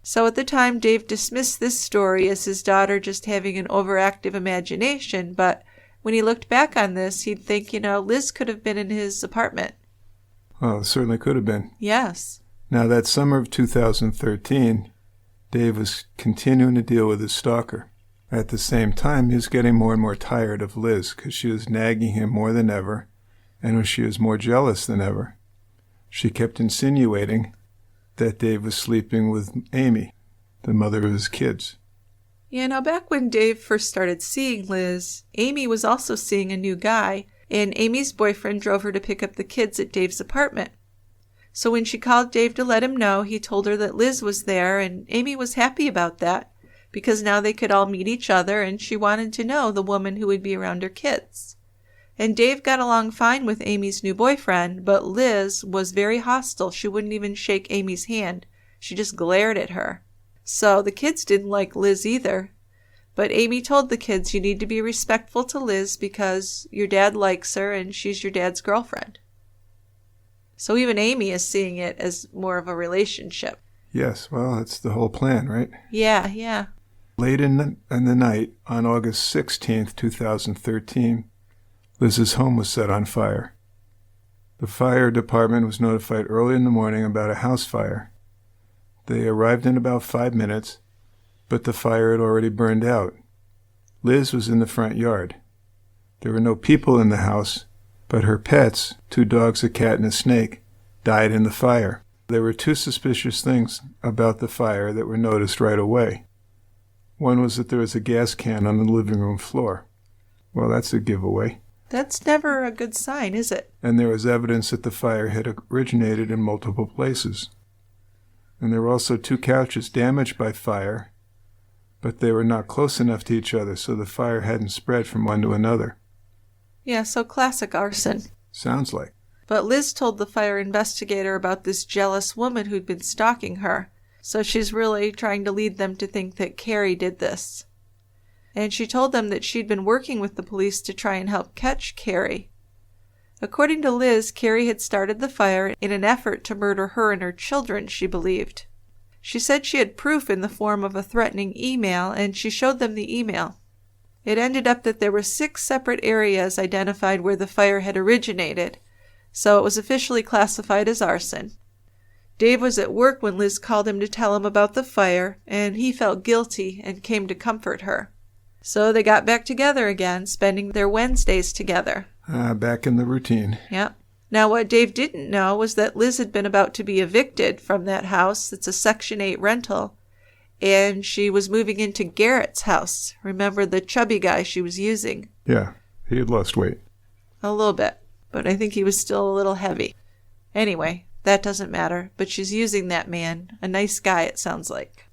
So at the time, Dave dismissed this story as his daughter just having an overactive imagination, but when he looked back on this, he'd think, Liz could have been in his apartment. Well, it certainly could have been. Yes. Now, that summer of 2013, Dave was continuing to deal with his stalker. At the same time, he was getting more and more tired of Liz because she was nagging him more than ever, and she was more jealous than ever. She kept insinuating that Dave was sleeping with Amy, the mother of his kids. Yeah, now back when Dave first started seeing Liz, Amy was also seeing a new guy, and Amy's boyfriend drove her to pick up the kids at Dave's apartment. So when she called Dave to let him know, he told her that Liz was there, and Amy was happy about that, because now they could all meet each other, and she wanted to know the woman who would be around her kids. And Dave got along fine with Amy's new boyfriend, but Liz was very hostile. She wouldn't even shake Amy's hand. She just glared at her. So the kids didn't like Liz either. But Amy told the kids, you need to be respectful to Liz because your dad likes her and she's your dad's girlfriend. So even Amy is seeing it as more of a relationship. Yes, well, that's the whole plan, right? Yeah. Late in the night, on August 16th, 2013, Liz's home was set on fire. The fire department was notified early in the morning about a house fire. They arrived in about 5 minutes, but the fire had already burned out. Liz was in the front yard. There were no people in the house, but her pets, 2 dogs, a cat, and a snake, died in the fire. There were 2 suspicious things about the fire that were noticed right away. One was that there was a gas can on the living room floor. Well, that's a giveaway. That's never a good sign, is it? And there was evidence that the fire had originated in multiple places. And there were also 2 couches damaged by fire, but they were not close enough to each other, so the fire hadn't spread from one to another. Yeah, so classic arson. Sounds like. But Liz told the fire investigator about this jealous woman who'd been stalking her. So she's really trying to lead them to think that Carrie did this. And she told them that she'd been working with the police to try and help catch Carrie. According to Liz, Carrie had started the fire in an effort to murder her and her children, she believed. She said she had proof in the form of a threatening email, and she showed them the email. It ended up that there were 6 separate areas identified where the fire had originated, so it was officially classified as arson. Dave was at work when Liz called him to tell him about the fire, and he felt guilty and came to comfort her. So they got back together again, spending their Wednesdays together. Back in the routine. Yep. Now what Dave didn't know was that Liz had been about to be evicted from that house. It's a Section 8 rental. And she was moving into Garrett's house. Remember the chubby guy she was using? Yeah, he had lost weight. A little bit, but I think he was still a little heavy. Anyway, that doesn't matter, but she's using that man. A nice guy, it sounds like.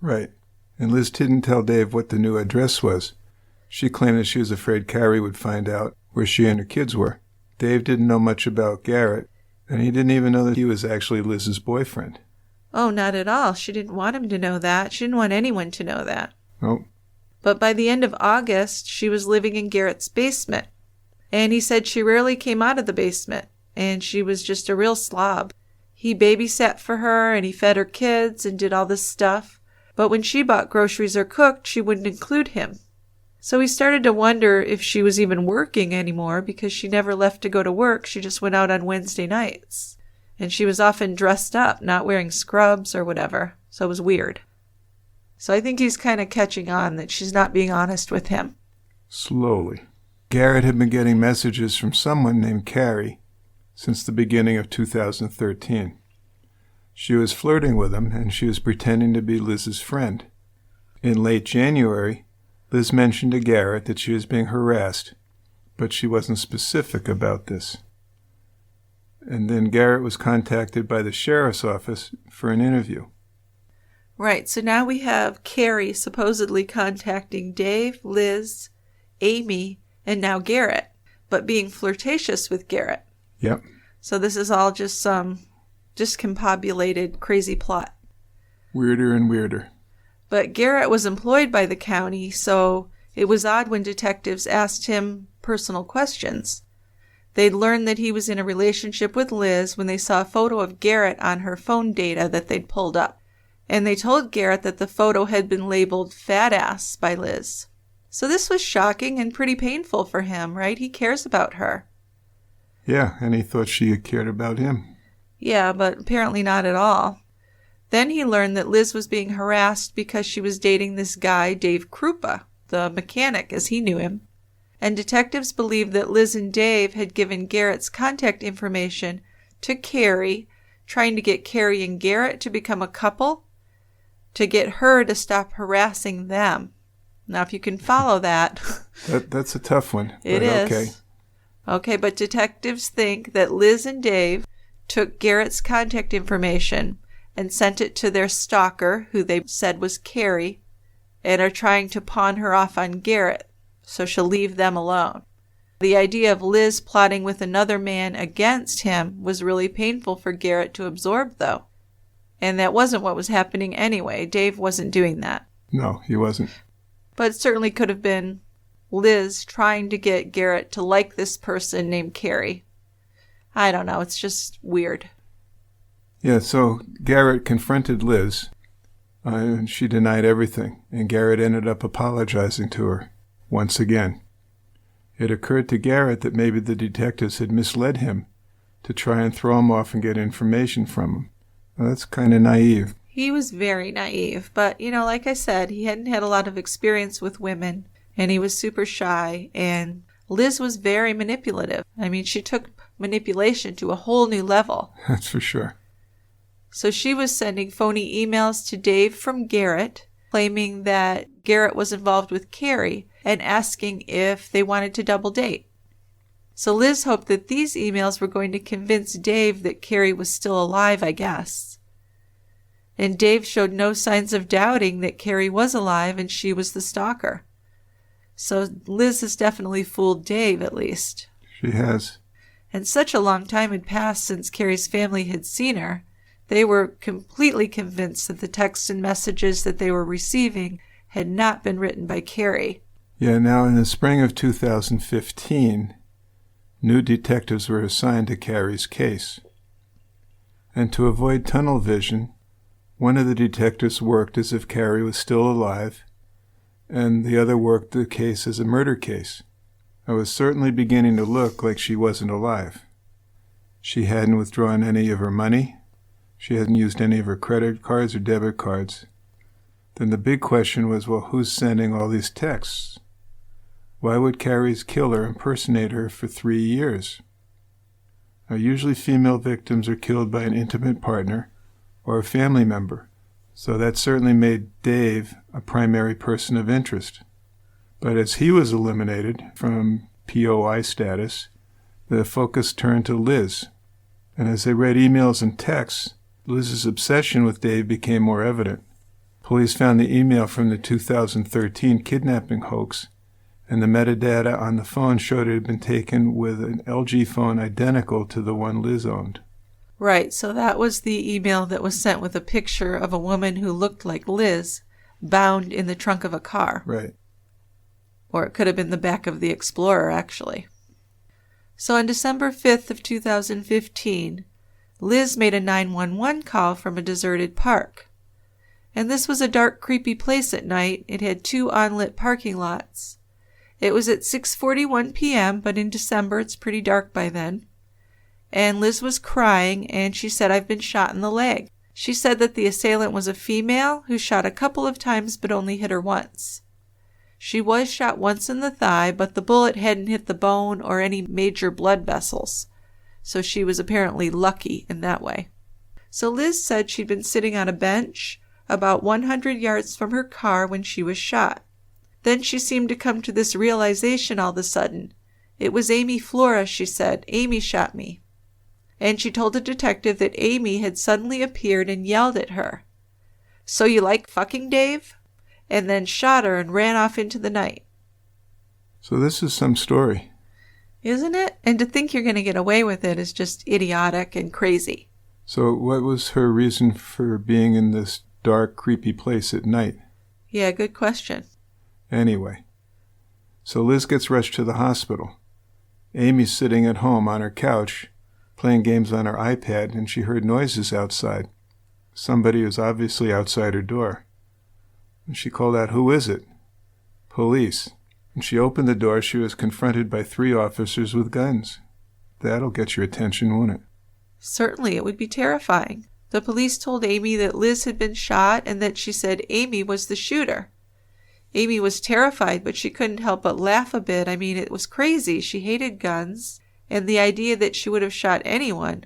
Right. And Liz didn't tell Dave what the new address was. She claimed that she was afraid Carrie would find out where she and her kids were. Dave didn't know much about Garrett, and he didn't even know that he was actually Liz's boyfriend. Oh, not at all. She didn't want him to know that. She didn't want anyone to know that. Nope. But by the end of August, she was living in Garrett's basement. And he said she rarely came out of the basement. and she was just a real slob. He babysat for her, and he fed her kids and did all this stuff. But when she bought groceries or cooked, she wouldn't include him. So he started to wonder if she was even working anymore, because she never left to go to work. She just went out on Wednesday nights. And she was often dressed up, not wearing scrubs or whatever. So it was weird. So I think he's kind of catching on that she's not being honest with him. Slowly. Garrett had been getting messages from someone named Carrie since the beginning of 2013. She was flirting with him, and she was pretending to be Liz's friend. In late January, Liz mentioned to Garrett that she was being harassed, but she wasn't specific about this. And then Garrett was contacted by the sheriff's office for an interview. Right, so now we have Carrie supposedly contacting Dave, Liz, Amy, and now Garrett, but being flirtatious with Garrett. Yep. So this is all just some discombobulated crazy plot. Weirder and weirder. But Garrett was employed by the county, so it was odd when detectives asked him personal questions. They'd learned that he was in a relationship with Liz when they saw a photo of Garrett on her phone data that they'd pulled up. And they told Garrett that the photo had been labeled fat ass by Liz. So this was shocking and pretty painful for him, right? He cares about her. Yeah, and he thought she had cared about him. Yeah, but apparently not at all. Then he learned that Liz was being harassed because she was dating this guy, Dave Kroupa, the mechanic as he knew him. And detectives believed that Liz and Dave had given Garrett's contact information to Carrie, trying to get Carrie and Garrett to become a couple, to get her to stop harassing them. Now, if you can follow that. That's a tough one. It is. Okay. Okay, but detectives think that Liz and Dave took Garrett's contact information and sent it to their stalker, who they said was Carrie, and are trying to pawn her off on Garrett, so she'll leave them alone. The idea of Liz plotting with another man against him was really painful for Garrett to absorb, though. And that wasn't what was happening anyway. Dave wasn't doing that. No, he wasn't. But it certainly could have been Liz trying to get Garrett to like this person named Carrie. I don't know. It's just weird. Yeah, so Garrett confronted Liz, and she denied everything, and Garrett ended up apologizing to her once again. It occurred to Garrett that maybe the detectives had misled him to try and throw him off and get information from him. Well, that's kind of naive. He was very naive, but, like I said, he hadn't had a lot of experience with women, and he was super shy, and Liz was very manipulative. I mean, she took manipulation to a whole new level. That's for sure. So she was sending phony emails to Dave from Garrett, claiming that Garrett was involved with Carrie and asking if they wanted to double date. So Liz hoped that these emails were going to convince Dave that Carrie was still alive, I guess. And Dave showed no signs of doubting that Carrie was alive and she was the stalker. So Liz has definitely fooled Dave, at least. She has. And such a long time had passed since Carrie's family had seen her. They were completely convinced that the texts and messages that they were receiving had not been written by Carrie. Yeah, now in the spring of 2015, new detectives were assigned to Carrie's case. And to avoid tunnel vision, one of the detectives worked as if Carrie was still alive, and the other worked the case as a murder case. It was certainly beginning to look like she wasn't alive. She hadn't withdrawn any of her money. She hadn't used any of her credit cards or debit cards. Then the big question was, well, who's sending all these texts? Why would Carrie's killer impersonate her for 3 years? Now, usually female victims are killed by an intimate partner or a family member, so that certainly made Dave a primary person of interest. But as he was eliminated from POI status, the focus turned to Liz. And as they read emails and texts, Liz's obsession with Dave became more evident. Police found the email from the 2013 kidnapping hoax, and the metadata on the phone showed it had been taken with an LG phone identical to the one Liz owned. Right, so that was the email that was sent with a picture of a woman who looked like Liz, bound in the trunk of a car. Right. Or it could have been the back of the Explorer, actually. So on December 5th of 2015, Liz made a 911 call from a deserted park. And this was a dark, creepy place at night. It had 2 unlit parking lots. It was at 6:41 p.m., but in December it's pretty dark by then. And Liz was crying, and she said, "I've been shot in the leg." She said that the assailant was a female who shot a couple of times but only hit her once. She was shot once in the thigh, but the bullet hadn't hit the bone or any major blood vessels. So she was apparently lucky in that way. So Liz said she'd been sitting on a bench about 100 yards from her car when she was shot. Then she seemed to come to this realization all of a sudden. It was Amy Flora, she said. Amy shot me. And she told the detective that Amy had suddenly appeared and yelled at her, "So you like fucking, Dave?" And then shot her and ran off into the night. So this is some story. Isn't it? And to think you're going to get away with it is just idiotic and crazy. So what was her reason for being in this dark, creepy place at night? Yeah, good question. Anyway, so Liz gets rushed to the hospital. Amy's sitting at home on her couch, playing games on her iPad, and she heard noises outside. Somebody was obviously outside her door. And she called out, "Who is it?" "Police." When she opened the door, she was confronted by 3 officers with guns. That'll get your attention, won't it? Certainly, it would be terrifying. The police told Amy that Liz had been shot and that she said Amy was the shooter. Amy was terrified, but she couldn't help but laugh a bit. I mean, it was crazy. She hated guns, and the idea that she would have shot anyone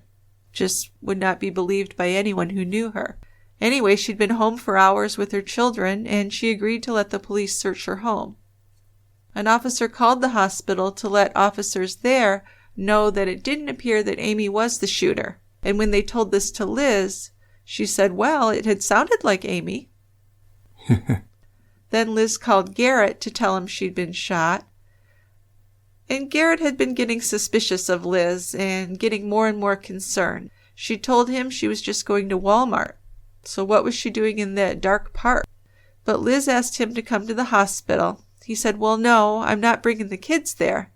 just would not be believed by anyone who knew her. Anyway, she'd been home for hours with her children, and she agreed to let the police search her home. An officer called the hospital to let officers there know that it didn't appear that Amy was the shooter. And when they told this to Liz, she said, "Well, it had sounded like Amy." Then Liz called Garrett to tell him she'd been shot. And Garrett had been getting suspicious of Liz and getting more and more concerned. She told him she was just going to Walmart. So what was she doing in that dark park? But Liz asked him to come to the hospital. He said, "Well, no, I'm not bringing the kids there."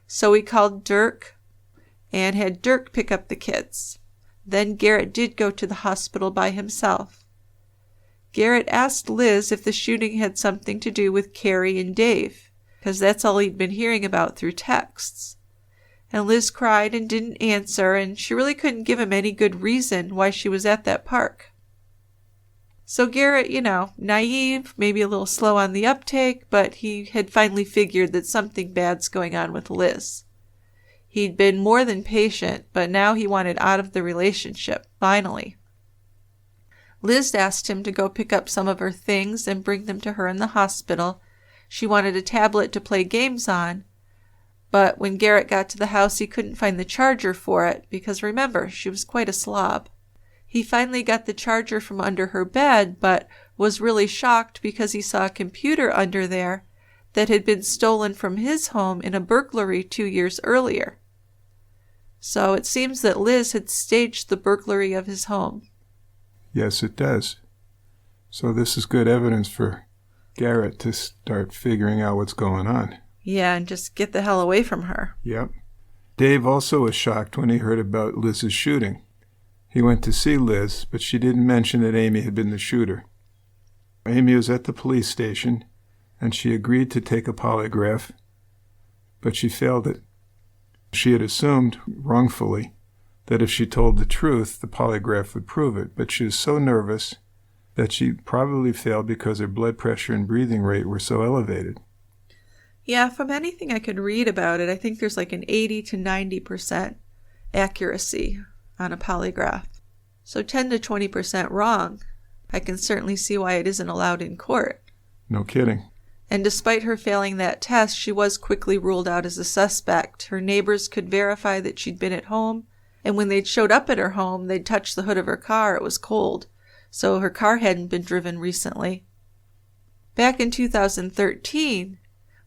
So he called Dirk and had Dirk pick up the kids. Then Garrett did go to the hospital by himself. Garrett asked Liz if the shooting had something to do with Carrie and Dave, because that's all he'd been hearing about through texts. And Liz cried and didn't answer, and she really couldn't give him any good reason why she was at that park. So Garrett, naive, maybe a little slow on the uptake, but he had finally figured that something bad's going on with Liz. He'd been more than patient, but now he wanted out of the relationship, finally. Liz asked him to go pick up some of her things and bring them to her in the hospital. She wanted a tablet to play games on, but when Garrett got to the house, he couldn't find the charger for it, because remember, she was quite a slob. He finally got the charger from under her bed, but was really shocked because he saw a computer under there that had been stolen from his home in a burglary 2 years earlier. So it seems that Liz had staged the burglary of his home. Yes, it does. So this is good evidence for Garrett to start figuring out what's going on. Yeah, and just get the hell away from her. Yep. Dave also was shocked when he heard about Liz's shooting. He went to see Liz, but she didn't mention that Amy had been the shooter. Amy was at the police station, and she agreed to take a polygraph, but she failed it. She had assumed, wrongfully, that if she told the truth, the polygraph would prove it, but she was so nervous that she probably failed because her blood pressure and breathing rate were so elevated. Yeah, from anything I could read about it, I think there's like an 80 to 90% accuracy on a polygraph. So 10 to 20% wrong. I can certainly see why it isn't allowed in court. No kidding. And despite her failing that test, she was quickly ruled out as a suspect. Her neighbors could verify that she'd been at home, and when they'd showed up at her home, they'd touched the hood of her car. It was cold, so her car hadn't been driven recently. Back in 2013,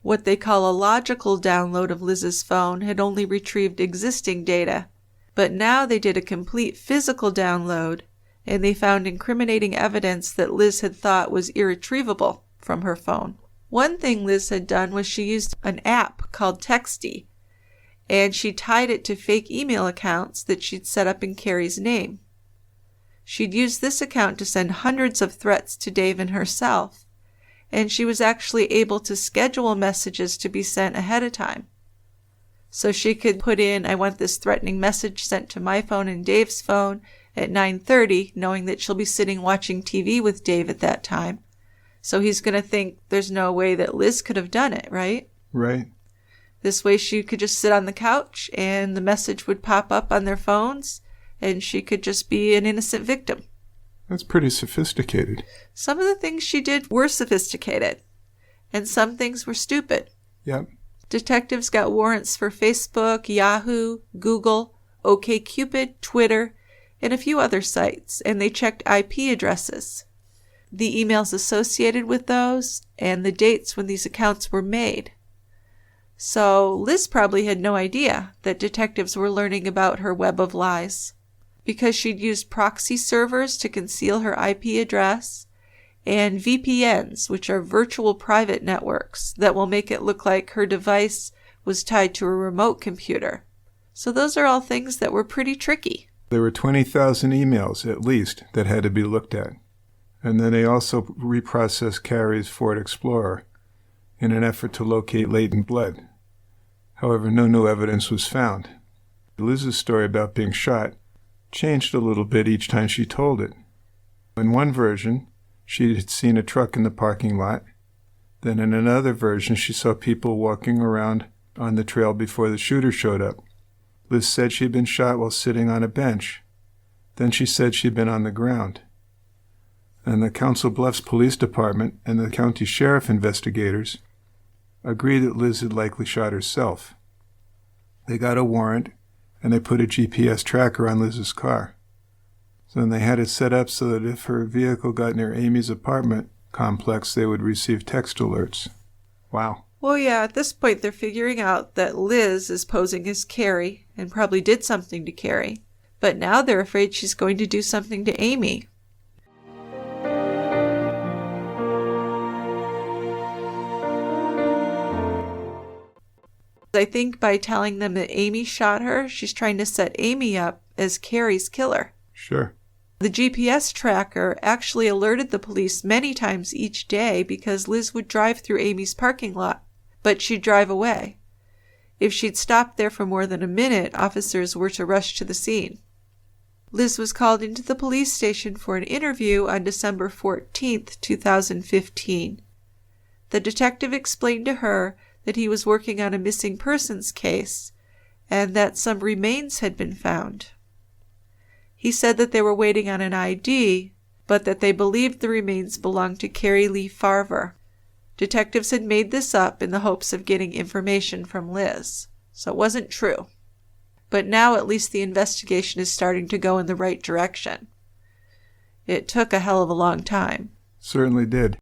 what they call a logical download of Liz's phone had only retrieved existing data. But now they did a complete physical download, and they found incriminating evidence that Liz had thought was irretrievable from her phone. One thing Liz had done was she used an app called Texty, and she tied it to fake email accounts that she'd set up in Carrie's name. She'd used this account to send hundreds of threats to Dave and herself, and she was actually able to schedule messages to be sent ahead of time. So she could put in, I want this threatening message sent to my phone and Dave's phone at 9:30, knowing that she'll be sitting watching TV with Dave at that time. So he's going to think there's no way that Liz could have done it, right? Right. This way she could just sit on the couch and the message would pop up on their phones and she could just be an innocent victim. That's pretty sophisticated. Some of the things she did were sophisticated, and some things were stupid. Yep. Detectives got warrants for Facebook, Yahoo, Google, OkCupid, Twitter, and a few other sites, and they checked IP addresses, the emails associated with those, and the dates when these accounts were made. So Liz probably had no idea that detectives were learning about her web of lies, because she'd used proxy servers to conceal her IP address, and VPNs, which are virtual private networks that will make it look like her device was tied to a remote computer. So those are all things that were pretty tricky. There were 20,000 emails, at least, that had to be looked at. And then they also reprocessed Carrie's Ford Explorer in an effort to locate latent blood. However, no new evidence was found. Liz's story about being shot changed a little bit each time she told it. In one version, she had seen a truck in the parking lot. Then in another version, she saw people walking around on the trail before the shooter showed up. Liz said she'd been shot while sitting on a bench. Then she said she'd been on the ground. And the Council Bluffs Police Department and the county sheriff investigators agreed that Liz had likely shot herself. They got a warrant, and they put a GPS tracker on Liz's car. So then they had it set up so that if her vehicle got near Amy's apartment complex, they would receive text alerts. Wow. Well, yeah, at this point they're figuring out that Liz is posing as Carrie and probably did something to Carrie. But now they're afraid she's going to do something to Amy. I think by telling them that Amy shot her, she's trying to set Amy up as Carrie's killer. Sure. The GPS tracker actually alerted the police many times each day because Liz would drive through Amy's parking lot, but she'd drive away. If she'd stopped there for more than a minute, officers were to rush to the scene. Liz was called into the police station for an interview on December 14th, 2015. The detective explained to her that he was working on a missing persons case and that some remains had been found. He said that they were waiting on an ID, but that they believed the remains belonged to Cari Lea Farver. Detectives had made this up in the hopes of getting information from Liz, so it wasn't true. But now at least the investigation is starting to go in the right direction. It took a hell of a long time. Certainly did.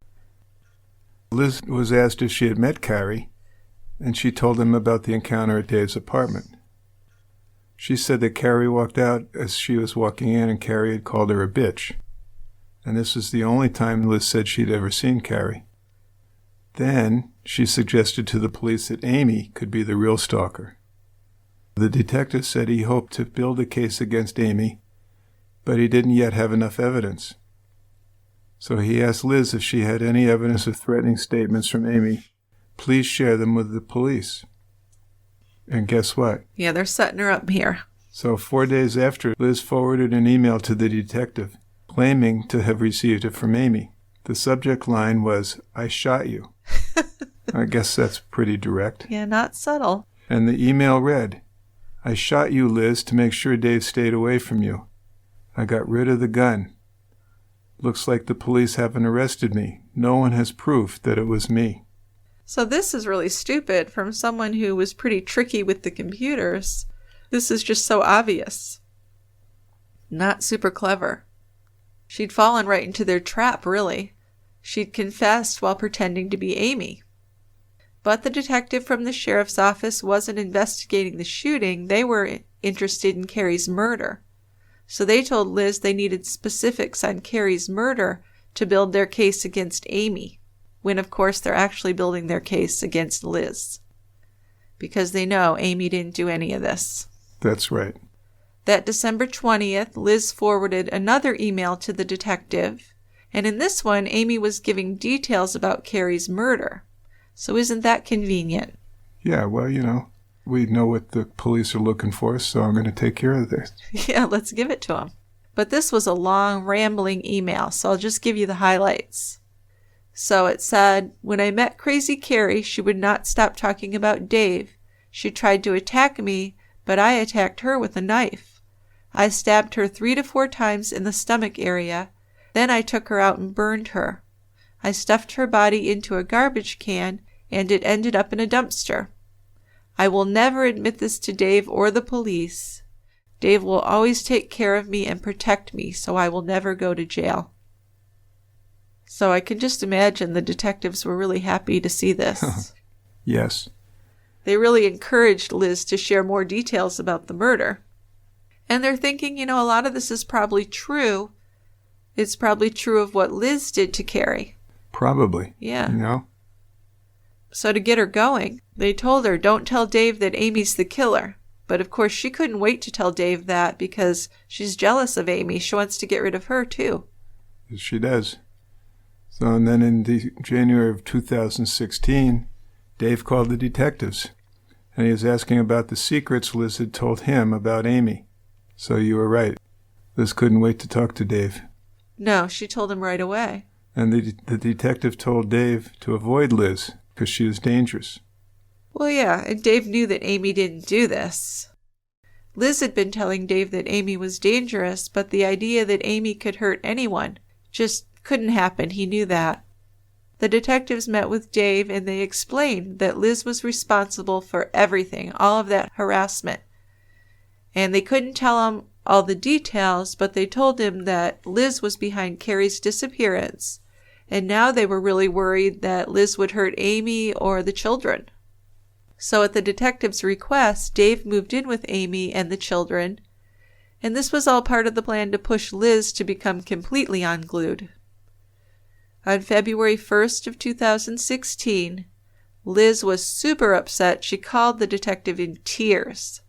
Liz was asked if she had met Carrie, and she told him about the encounter at Dave's apartment. She said that Carrie walked out as she was walking in, and Carrie had called her a bitch. And this was the only time Liz said she'd ever seen Carrie. Then she suggested to the police that Amy could be the real stalker. The detective said he hoped to build a case against Amy, but he didn't yet have enough evidence. So he asked Liz if she had any evidence of threatening statements from Amy. Please share them with the police. And guess what? Yeah, they're setting her up here. So 4 days after, Liz forwarded an email to the detective, claiming to have received it from Amy. The subject line was, "I shot you." I guess that's pretty direct. Yeah, not subtle. And the email read, "I shot you, Liz, to make sure Dave stayed away from you. I got rid of the gun. Looks like the police haven't arrested me. No one has proof that it was me." So this is really stupid from someone who was pretty tricky with the computers. This is just so obvious. Not super clever. She'd fallen right into their trap, really. She'd confessed while pretending to be Amy. But the detective from the sheriff's office wasn't investigating the shooting. They were interested in Carrie's murder. So they told Liz they needed specifics on Carrie's murder to build their case against Amy, when of course they're actually building their case against Liz. because they know Amy didn't do any of this. That's right. That December 20th, Liz forwarded another email to the detective, and in this one, Amy was giving details about Carrie's murder. So isn't that convenient? Yeah, well, we know what the police are looking for, so I'm going to take care of this. Yeah, let's give it to them. But this was a long, rambling email, so I'll just give you the highlights. So it said, when I met Crazy Carrie, she would not stop talking about Dave. She tried to attack me, but I attacked her with a knife. I stabbed her 3 to 4 times in the stomach area. Then I took her out and burned her. I stuffed her body into a garbage can, and it ended up in a dumpster. I will never admit this to Dave or the police. Dave will always take care of me and protect me, so I will never go to jail. So I can just imagine the detectives were really happy to see this. Yes. They really encouraged Liz to share more details about the murder. And they're thinking, a lot of this is probably true. It's probably true of what Liz did to Carrie. Probably. Yeah. So to get her going, they told her, don't tell Dave that Amy's the killer. But of course, she couldn't wait to tell Dave that because she's jealous of Amy. She wants to get rid of her, too. She does. So, and then in January of 2016, Dave called the detectives, and he was asking about the secrets Liz had told him about Amy. So you were right. Liz couldn't wait to talk to Dave. No, she told him right away. And the detective told Dave to avoid Liz because she was dangerous. Well, yeah, and Dave knew that Amy didn't do this. Liz had been telling Dave that Amy was dangerous, but the idea that Amy could hurt anyone just couldn't happen. He knew that. The detectives met with Dave, and they explained that Liz was responsible for everything, all of that harassment. And they couldn't tell him all the details, but they told him that Liz was behind Carrie's disappearance. And now they were really worried that Liz would hurt Amy or the children. So at the detective's request, Dave moved in with Amy and the children, and this was all part of the plan to push Liz to become completely unglued. On February 1st of 2016, Liz was super upset. She called the detective in tears.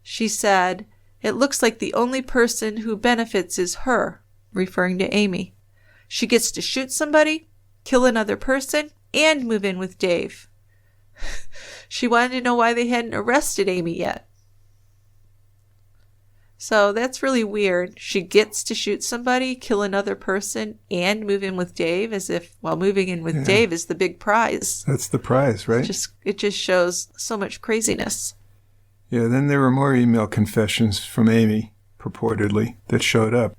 She said, "It looks like the only person who benefits is her," referring to Amy. "She gets to shoot somebody, kill another person, and move in with Dave." She wanted to know why they hadn't arrested Amy yet. So that's really weird. She gets to shoot somebody, kill another person, and move in with Dave, as if, moving in with Dave is the big prize. That's the prize, right? It just shows so much craziness. Yeah, then there were more email confessions from Amy, purportedly, that showed up.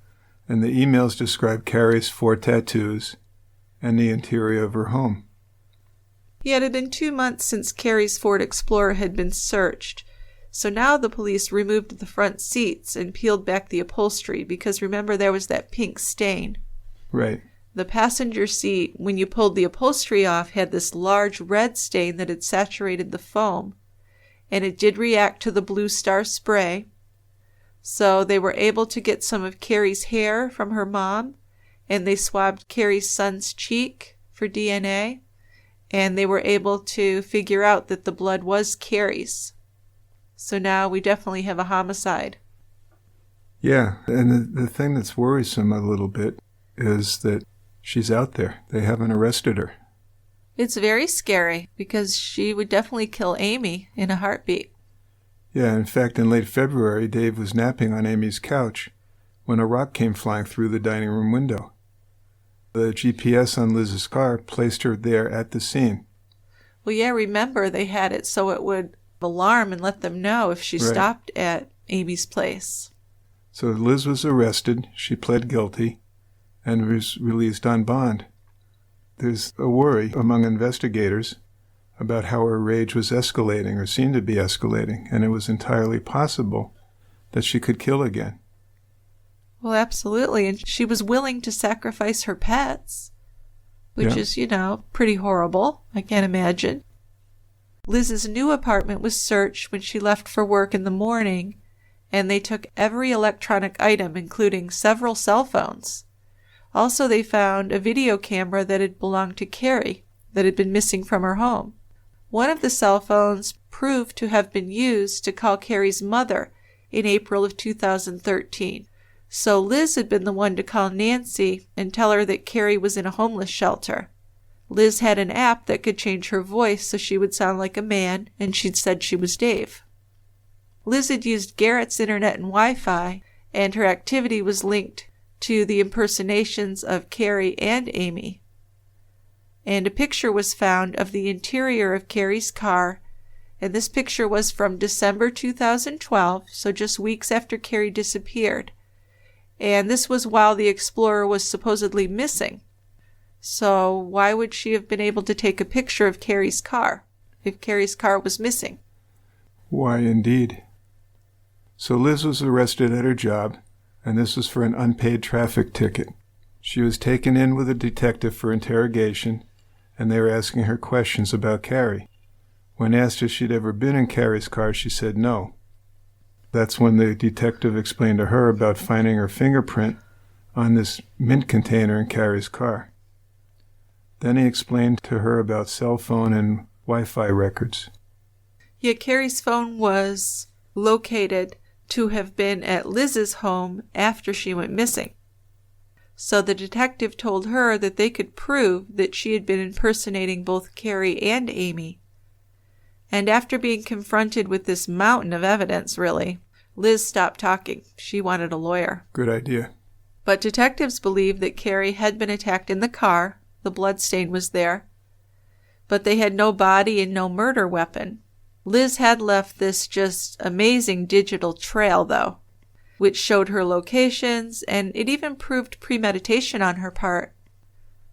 And the emails described Carrie's 4 tattoos and the interior of her home. Yeah, it had been 2 months since Carrie's Ford Explorer had been searched. So now the police removed the front seats and peeled back the upholstery because remember there was that pink stain. Right. The passenger seat, when you pulled the upholstery off, had this large red stain that had saturated the foam. And it did react to the Blue Star spray. So they were able to get some of Carrie's hair from her mom, and they swabbed Carrie's son's cheek for DNA. And they were able to figure out that the blood was Carrie's. So now we definitely have a homicide. Yeah, and the thing that's worrisome a little bit is that she's out there. They haven't arrested her. It's very scary because she would definitely kill Amy in a heartbeat. Yeah, in fact, in late February, Dave was napping on Amy's couch when a rock came flying through the dining room window. The GPS on Liz's car placed her there at the scene. Well, yeah, remember they had it so it would alarm and let them know if she stopped at Amy's place. So Liz was arrested, she pled guilty, and was released on bond. There's a worry among investigators about how her rage was escalating or seemed to be escalating, and it was entirely possible that she could kill again. Well, absolutely, and she was willing to sacrifice her pets, which is, pretty horrible, I can't imagine. Liz's new apartment was searched when she left for work in the morning, and they took every electronic item, including several cell phones. Also, they found a video camera that had belonged to Carrie, that had been missing from her home. One of the cell phones proved to have been used to call Carrie's mother in April of 2013. So Liz had been the one to call Nancy and tell her that Carrie was in a homeless shelter. Liz had an app that could change her voice so she would sound like a man, and she'd said she was Dave. Liz had used Garrett's internet and Wi-Fi, and her activity was linked to the impersonations of Carrie and Amy. And a picture was found of the interior of Carrie's car, and this picture was from December 2012, so just weeks after Carrie disappeared. And this was while the Explorer was supposedly missing. So why would she have been able to take a picture of Carrie's car if Carrie's car was missing? Why, indeed. So Liz was arrested at her job, and this was for an unpaid traffic ticket. She was taken in with a detective for interrogation, and they were asking her questions about Carrie. When asked if she'd ever been in Carrie's car, she said no. That's when the detective explained to her about finding her fingerprint on this mint container in Carrie's car. Then he explained to her about cell phone and Wi-Fi records. Yeah, Carrie's phone was located to have been at Liz's home after she went missing. So the detective told her that they could prove that she had been impersonating both Carrie and Amy. And after being confronted with this mountain of evidence, really, Liz stopped talking. She wanted a lawyer. Good idea. But detectives believed that Carrie had been attacked in the car. The blood stain was there. But they had no body and no murder weapon. Liz had left this just amazing digital trail, though, which showed her locations, and it even proved premeditation on her part.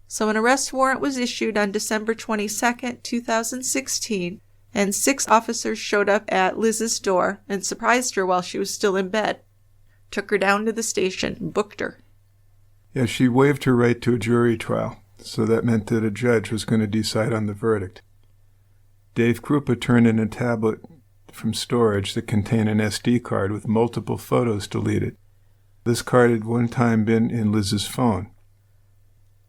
So an arrest warrant was issued on December 22nd, 2016, and 6 officers showed up at Liz's door and surprised her while she was still in bed. Took her down to the station and booked her. Yeah, she waived her right to a jury trial, so that meant that a judge was going to decide on the verdict. Dave Kroupa turned in a tablet from storage that contained an SD card with multiple photos deleted. This card had one time been in Liz's phone.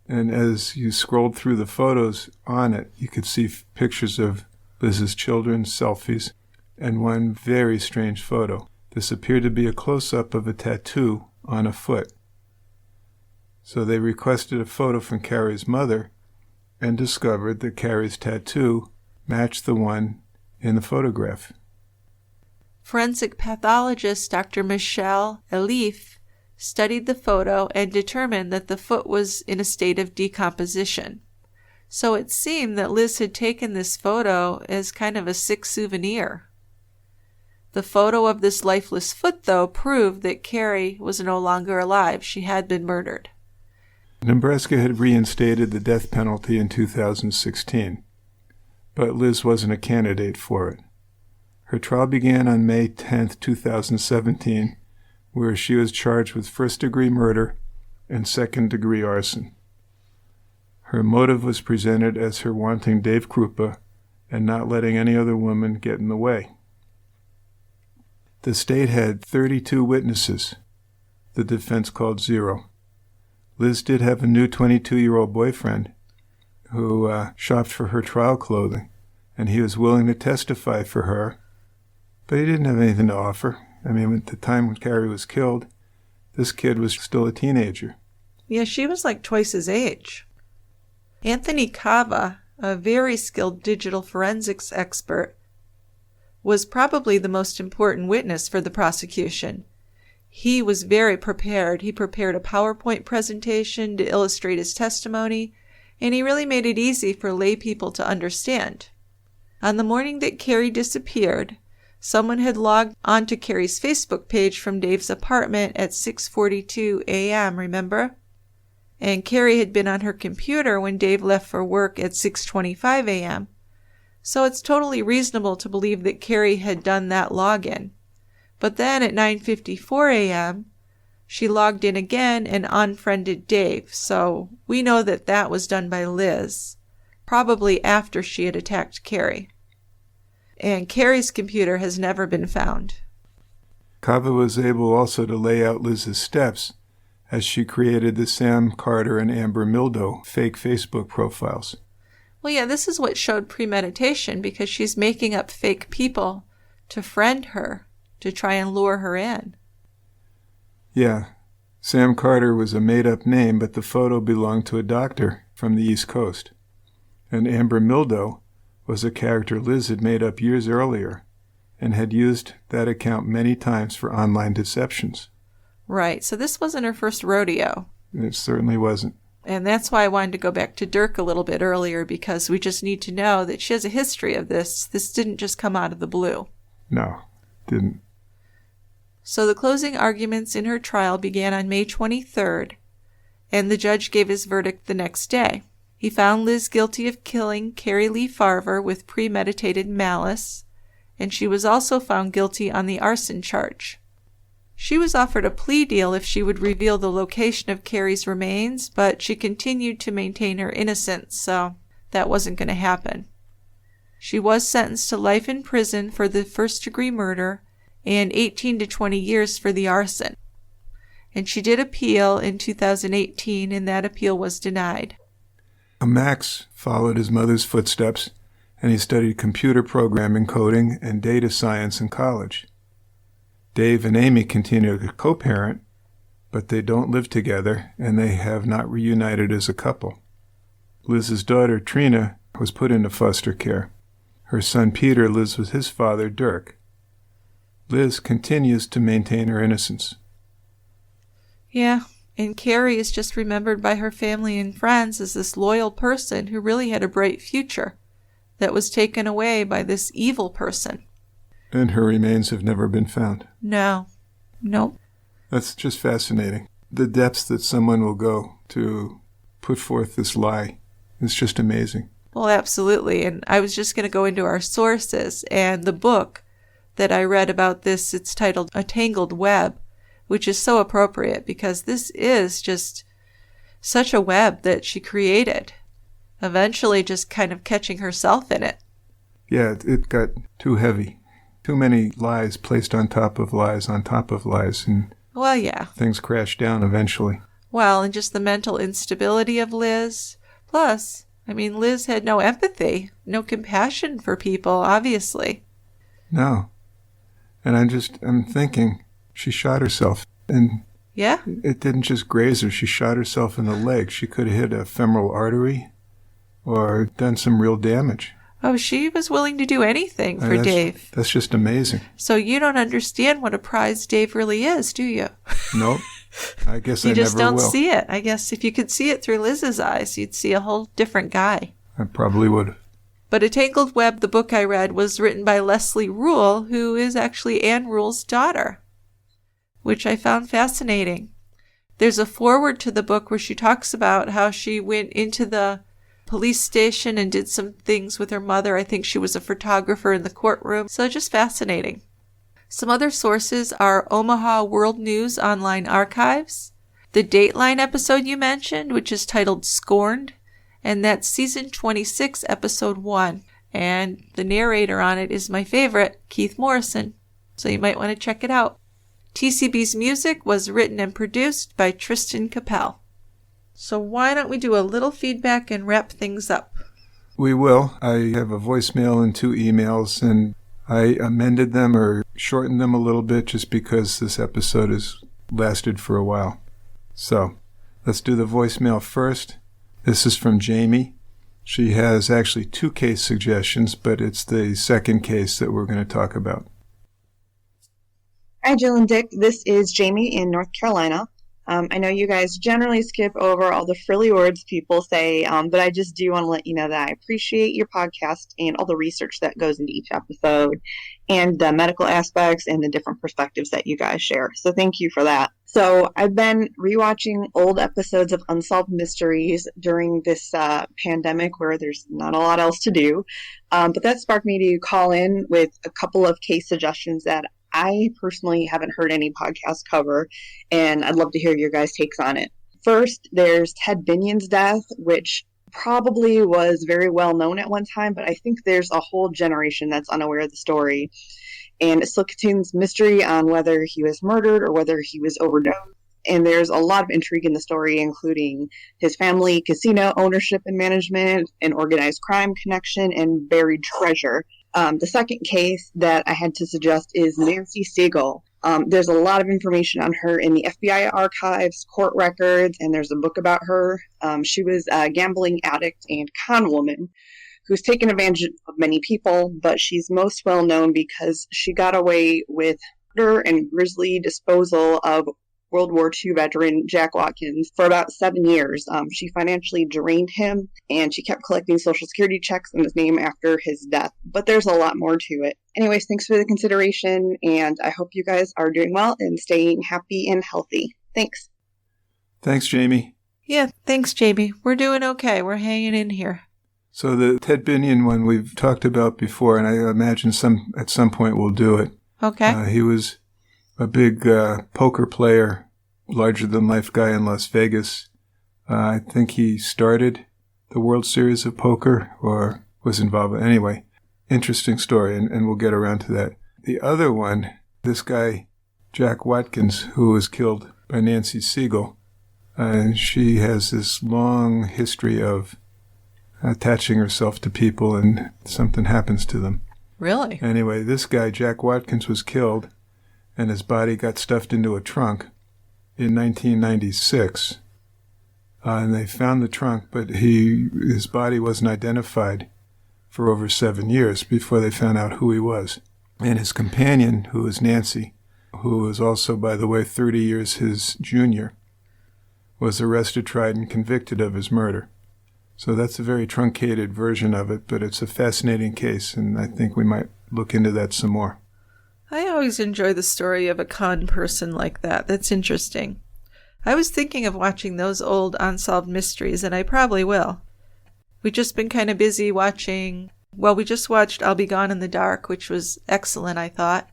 And as you scrolled through the photos on it, you could see pictures of Liz's children, selfies, and one very strange photo. This appeared to be a close-up of a tattoo on a foot. So they requested a photo from Carrie's mother and discovered that Carrie's tattoo matched the one in the photograph. Forensic pathologist Dr. Michelle Elif studied the photo and determined that the foot was in a state of decomposition. So it seemed that Liz had taken this photo as kind of a sick souvenir. The photo of this lifeless foot, though, proved that Carrie was no longer alive. She had been murdered. Nebraska had reinstated the death penalty in 2016, but Liz wasn't a candidate for it. Her trial began on May 10, 2017, where she was charged with first-degree murder and second-degree arson. Her motive was presented as her wanting Dave Kroupa and not letting any other woman get in the way. The state had 32 witnesses. The defense called 0. Liz did have a new 22-year-old boyfriend who shopped for her trial clothing, and he was willing to testify for her, but he didn't have anything to offer. I mean, at the time when Carrie was killed, this kid was still a teenager. Yeah, she was like twice his age. Anthony Cava, a very skilled digital forensics expert, was probably the most important witness for the prosecution. He was very prepared. He prepared a PowerPoint presentation to illustrate his testimony, and he really made it easy for lay people to understand. On the morning that Carrie disappeared, someone had logged onto Carrie's Facebook page from Dave's apartment at 6:42 a.m., remember? And Carrie had been on her computer when Dave left for work at 6:25 a.m. So it's totally reasonable to believe that Carrie had done that login. But then at 9:54 a.m., she logged in again and unfriended Dave, so we know that that was done by Liz, probably after she had attacked Carrie. And Carrie's computer has never been found. Cava was able also to lay out Liz's steps as she created the Sam Carter and Amber Mildo fake Facebook profiles. Well, yeah, this is what showed premeditation, because she's making up fake people to friend her, to try and lure her in. Yeah. Sam Carter was a made-up name, but the photo belonged to a doctor from the East Coast. And Amber Mildo was a character Liz had made up years earlier and had used that account many times for online deceptions. Right, so this wasn't her first rodeo. It certainly wasn't. And that's why I wanted to go back to Dirk a little bit earlier, because we just need to know that she has a history of this. This didn't just come out of the blue. No, didn't. So the closing arguments in her trial began on May 23rd, and the judge gave his verdict the next day. He found Liz guilty of killing Cari Lea Farver with premeditated malice, and she was also found guilty on the arson charge. She was offered a plea deal if she would reveal the location of Cari's remains, but she continued to maintain her innocence, so that wasn't going to happen. She was sentenced to life in prison for the first-degree murder and 18 to 20 years for the arson. And she did appeal in 2018, and that appeal was denied. Max followed his mother's footsteps, and he studied computer programming, coding, and data science in college. Dave and Amy continue to co-parent, but they don't live together, and they have not reunited as a couple. Liz's daughter, Trina, was put into foster care. Her son, Peter, lives with his father, Dirk. Liz continues to maintain her innocence. Yeah, and Cari is just remembered by her family and friends as this loyal person who really had a bright future that was taken away by this evil person. And her remains have never been found. No. Nope. That's just fascinating. The depths that someone will go to put forth this lie is just amazing. Well, absolutely. And I was just going to go into our sources, and the book that I read about this, it's titled A Tangled Web, which is so appropriate because this is just such a web that she created, eventually just kind of catching herself in it. Yeah, it got too heavy. Too many lies placed on top of lies on top of lies, and well, yeah. Things crashed down eventually. Well, and just the mental instability of Liz. Plus, I mean, Liz had no empathy, no compassion for people, obviously. No. And I'm thinking, she shot herself, and yeah, it didn't just graze her, she shot herself in the leg. She could have hit a femoral artery or done some real damage. Oh, she was willing to do anything for Dave. That's just amazing. So you don't understand what a prize Dave really is, do you? Nope. I guess I never will. You just don't see it. I guess if you could see it through Liz's eyes, you'd see a whole different guy. I probably would. But A Tangled Web, the book I read, was written by Leslie Rule, who is actually Anne Rule's daughter, which I found fascinating. There's a foreword to the book where she talks about how she went into the police station and did some things with her mother. I think she was a photographer in the courtroom. So just fascinating. Some other sources are Omaha World News Online Archives, the Dateline episode you mentioned, which is titled Scorned, and that's season 26, episode 1. And the narrator on it is my favorite, Keith Morrison. So you might want to check it out. TCB's music was written and produced by Tristan Capel. So why don't we do a little feedback and wrap things up? We will. I have a voicemail and 2 emails, and I amended them or shortened them a little bit just because this episode has lasted for a while. So let's do the voicemail first. This is from Jamie. She has actually 2 case suggestions, but it's the second case that we're going to talk about. Hi, Jill and Dick. This is Jamie in North Carolina. I know you guys generally skip over all the frilly words people say, but I just do want to let you know that I appreciate your podcast and all the research that goes into each episode and the medical aspects and the different perspectives that you guys share. So thank you for that. So I've been rewatching old episodes of Unsolved Mysteries during this pandemic where there's not a lot else to do. But that sparked me to call in with a couple of case suggestions that I personally haven't heard any podcasts cover, and I'd love to hear your guys' takes on it. First, there's Ted Binion's death, which probably was very well known at one time, but I think there's a whole generation that's unaware of the story. And it still contains mystery on whether he was murdered or whether he was overdosed. And there's a lot of intrigue in the story, including his family, casino ownership and management, an organized crime connection, and buried treasure. The second case that I had to suggest is Nancy Siegel. There's a lot of information on her in the FBI archives, court records, and there's a book about her. She was a gambling addict and con woman who's taken advantage of many people, but she's most well known because she got away with murder and grisly disposal of World War II veteran Jack Watkins for about 7 years. She financially drained him, and she kept collecting Social Security checks in his name after his death. But there's a lot more to it. Anyways, thanks for the consideration, and I hope you guys are doing well and staying happy and healthy. Thanks. Thanks, Jamie. Yeah, thanks, Jamie. We're doing okay. We're hanging in here. So the Ted Binion one we've talked about before, and I imagine at some point we'll do it. Okay. He was a big poker player, larger-than-life guy in Las Vegas. I think he started the World Series of Poker or was involved. Anyway, interesting story, and we'll get around to that. The other one, this guy, Jack Watkins, who was killed by Nancy Siegel, she has this long history of attaching herself to people and something happens to them. Really? Anyway, this guy, Jack Watkins, was killed and his body got stuffed into a trunk in 1996. And they found the trunk, but his body wasn't identified for over 7 years before they found out who he was. And his companion, who was Nancy, who was also, by the way, 30 years his junior, was arrested, tried, and convicted of his murder. So that's a very truncated version of it, but it's a fascinating case, and I think we might look into that some more. I always enjoy the story of a con person like that. That's interesting. I was thinking of watching those old unsolved mysteries, and I probably will. We've just been kind of busy watching... Well, we just watched I'll Be Gone in the Dark, which was excellent, I thought.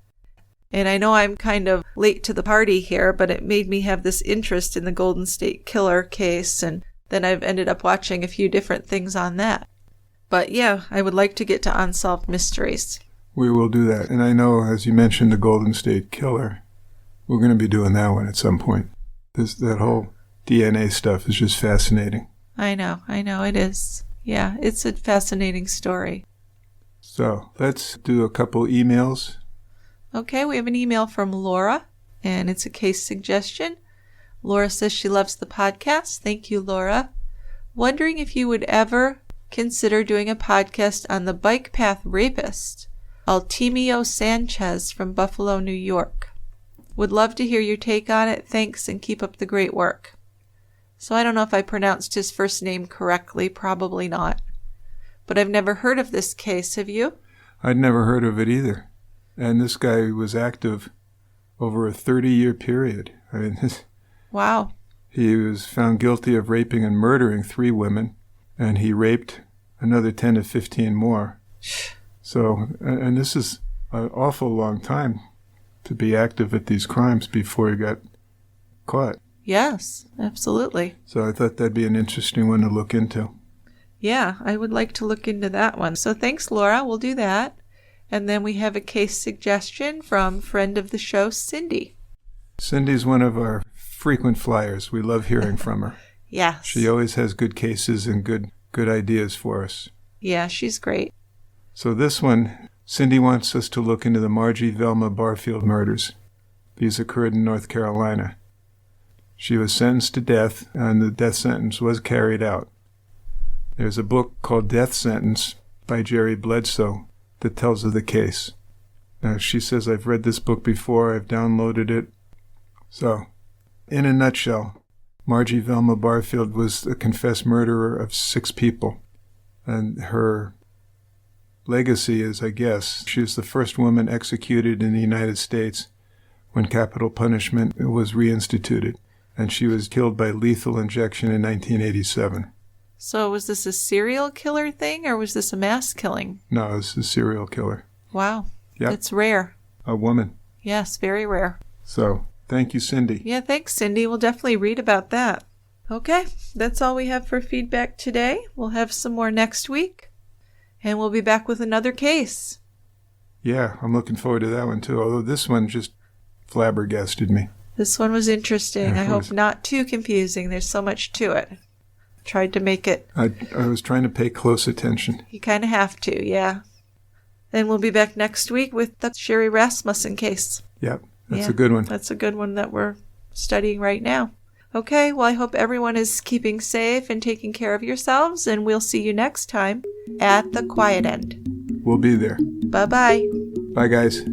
And I know I'm kind of late to the party here, but it made me have this interest in the Golden State Killer case, and then I've ended up watching a few different things on that. But yeah, I would like to get to unsolved mysteries. We will do that. And I know, as you mentioned, the Golden State Killer, we're going to be doing that one at some point. That whole DNA stuff is just fascinating. I know, it is. Yeah, it's a fascinating story. So let's do a couple emails. Okay, we have an email from Laura, and it's a case suggestion. Laura says she loves the podcast. Thank you, Laura. Wondering if you would ever consider doing a podcast on the bike path rapist, Altimio Sanchez from Buffalo, New York. Would love to hear your take on it. Thanks, and keep up the great work. So I don't know if I pronounced his first name correctly. Probably not. But I've never heard of this case. Have you? I'd never heard of it either. And this guy was active over a 30-year period. I mean, wow. He was found guilty of raping and murdering 3 women, and he raped another 10 to 15 more. So, and this is an awful long time to be active at these crimes before he got caught. Yes, absolutely. So I thought that'd be an interesting one to look into. Yeah, I would like to look into that one. So thanks, Laura. We'll do that. And then we have a case suggestion from friend of the show, Cindy. Cindy's one of our frequent flyers. We love hearing from her. Yes. She always has good cases and good ideas for us. Yeah, she's great. So this one, Cindy wants us to look into the Margie Velma Barfield murders. These occurred in North Carolina. She was sentenced to death, and the death sentence was carried out. There's a book called Death Sentence by Jerry Bledsoe that tells of the case. Now, she says, I've read this book before, I've downloaded it. So, in a nutshell, Margie Velma Barfield was a confessed murderer of 6 people. And her legacy is, I guess, she was the first woman executed in the United States when capital punishment was reinstituted. And she was killed by lethal injection in 1987. So was this a serial killer thing, or was this a mass killing? No, it was a serial killer. Wow. Yep. It's rare. A woman. Yes, very rare. So, thank you, Cindy. Yeah, thanks, Cindy. We'll definitely read about that. Okay, that's all we have for feedback today. We'll have some more next week, and we'll be back with another case. Yeah, I'm looking forward to that one, too, although this one just flabbergasted me. This one was interesting. I hope not too confusing. There's so much to it. Tried to make it. I was trying to pay close attention. You kind of have to, yeah. And we'll be back next week with the Sherry Rasmussen case. Yep, that's a good one. That's a good one that we're studying right now. Okay, well, I hope everyone is keeping safe and taking care of yourselves, and we'll see you next time at the Quiet End. We'll be there. Bye-bye. Bye, guys.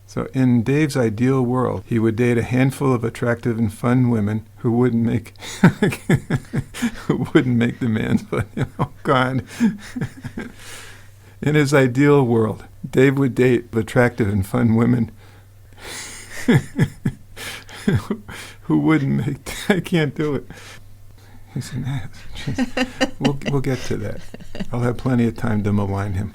So in Dave's ideal world, he would date a handful of attractive and fun women who wouldn't make demands. But oh God, in his ideal world, Dave would date attractive and fun women who wouldn't make. I can't do it. He's an ass. We'll get to that. I'll have plenty of time to malign him.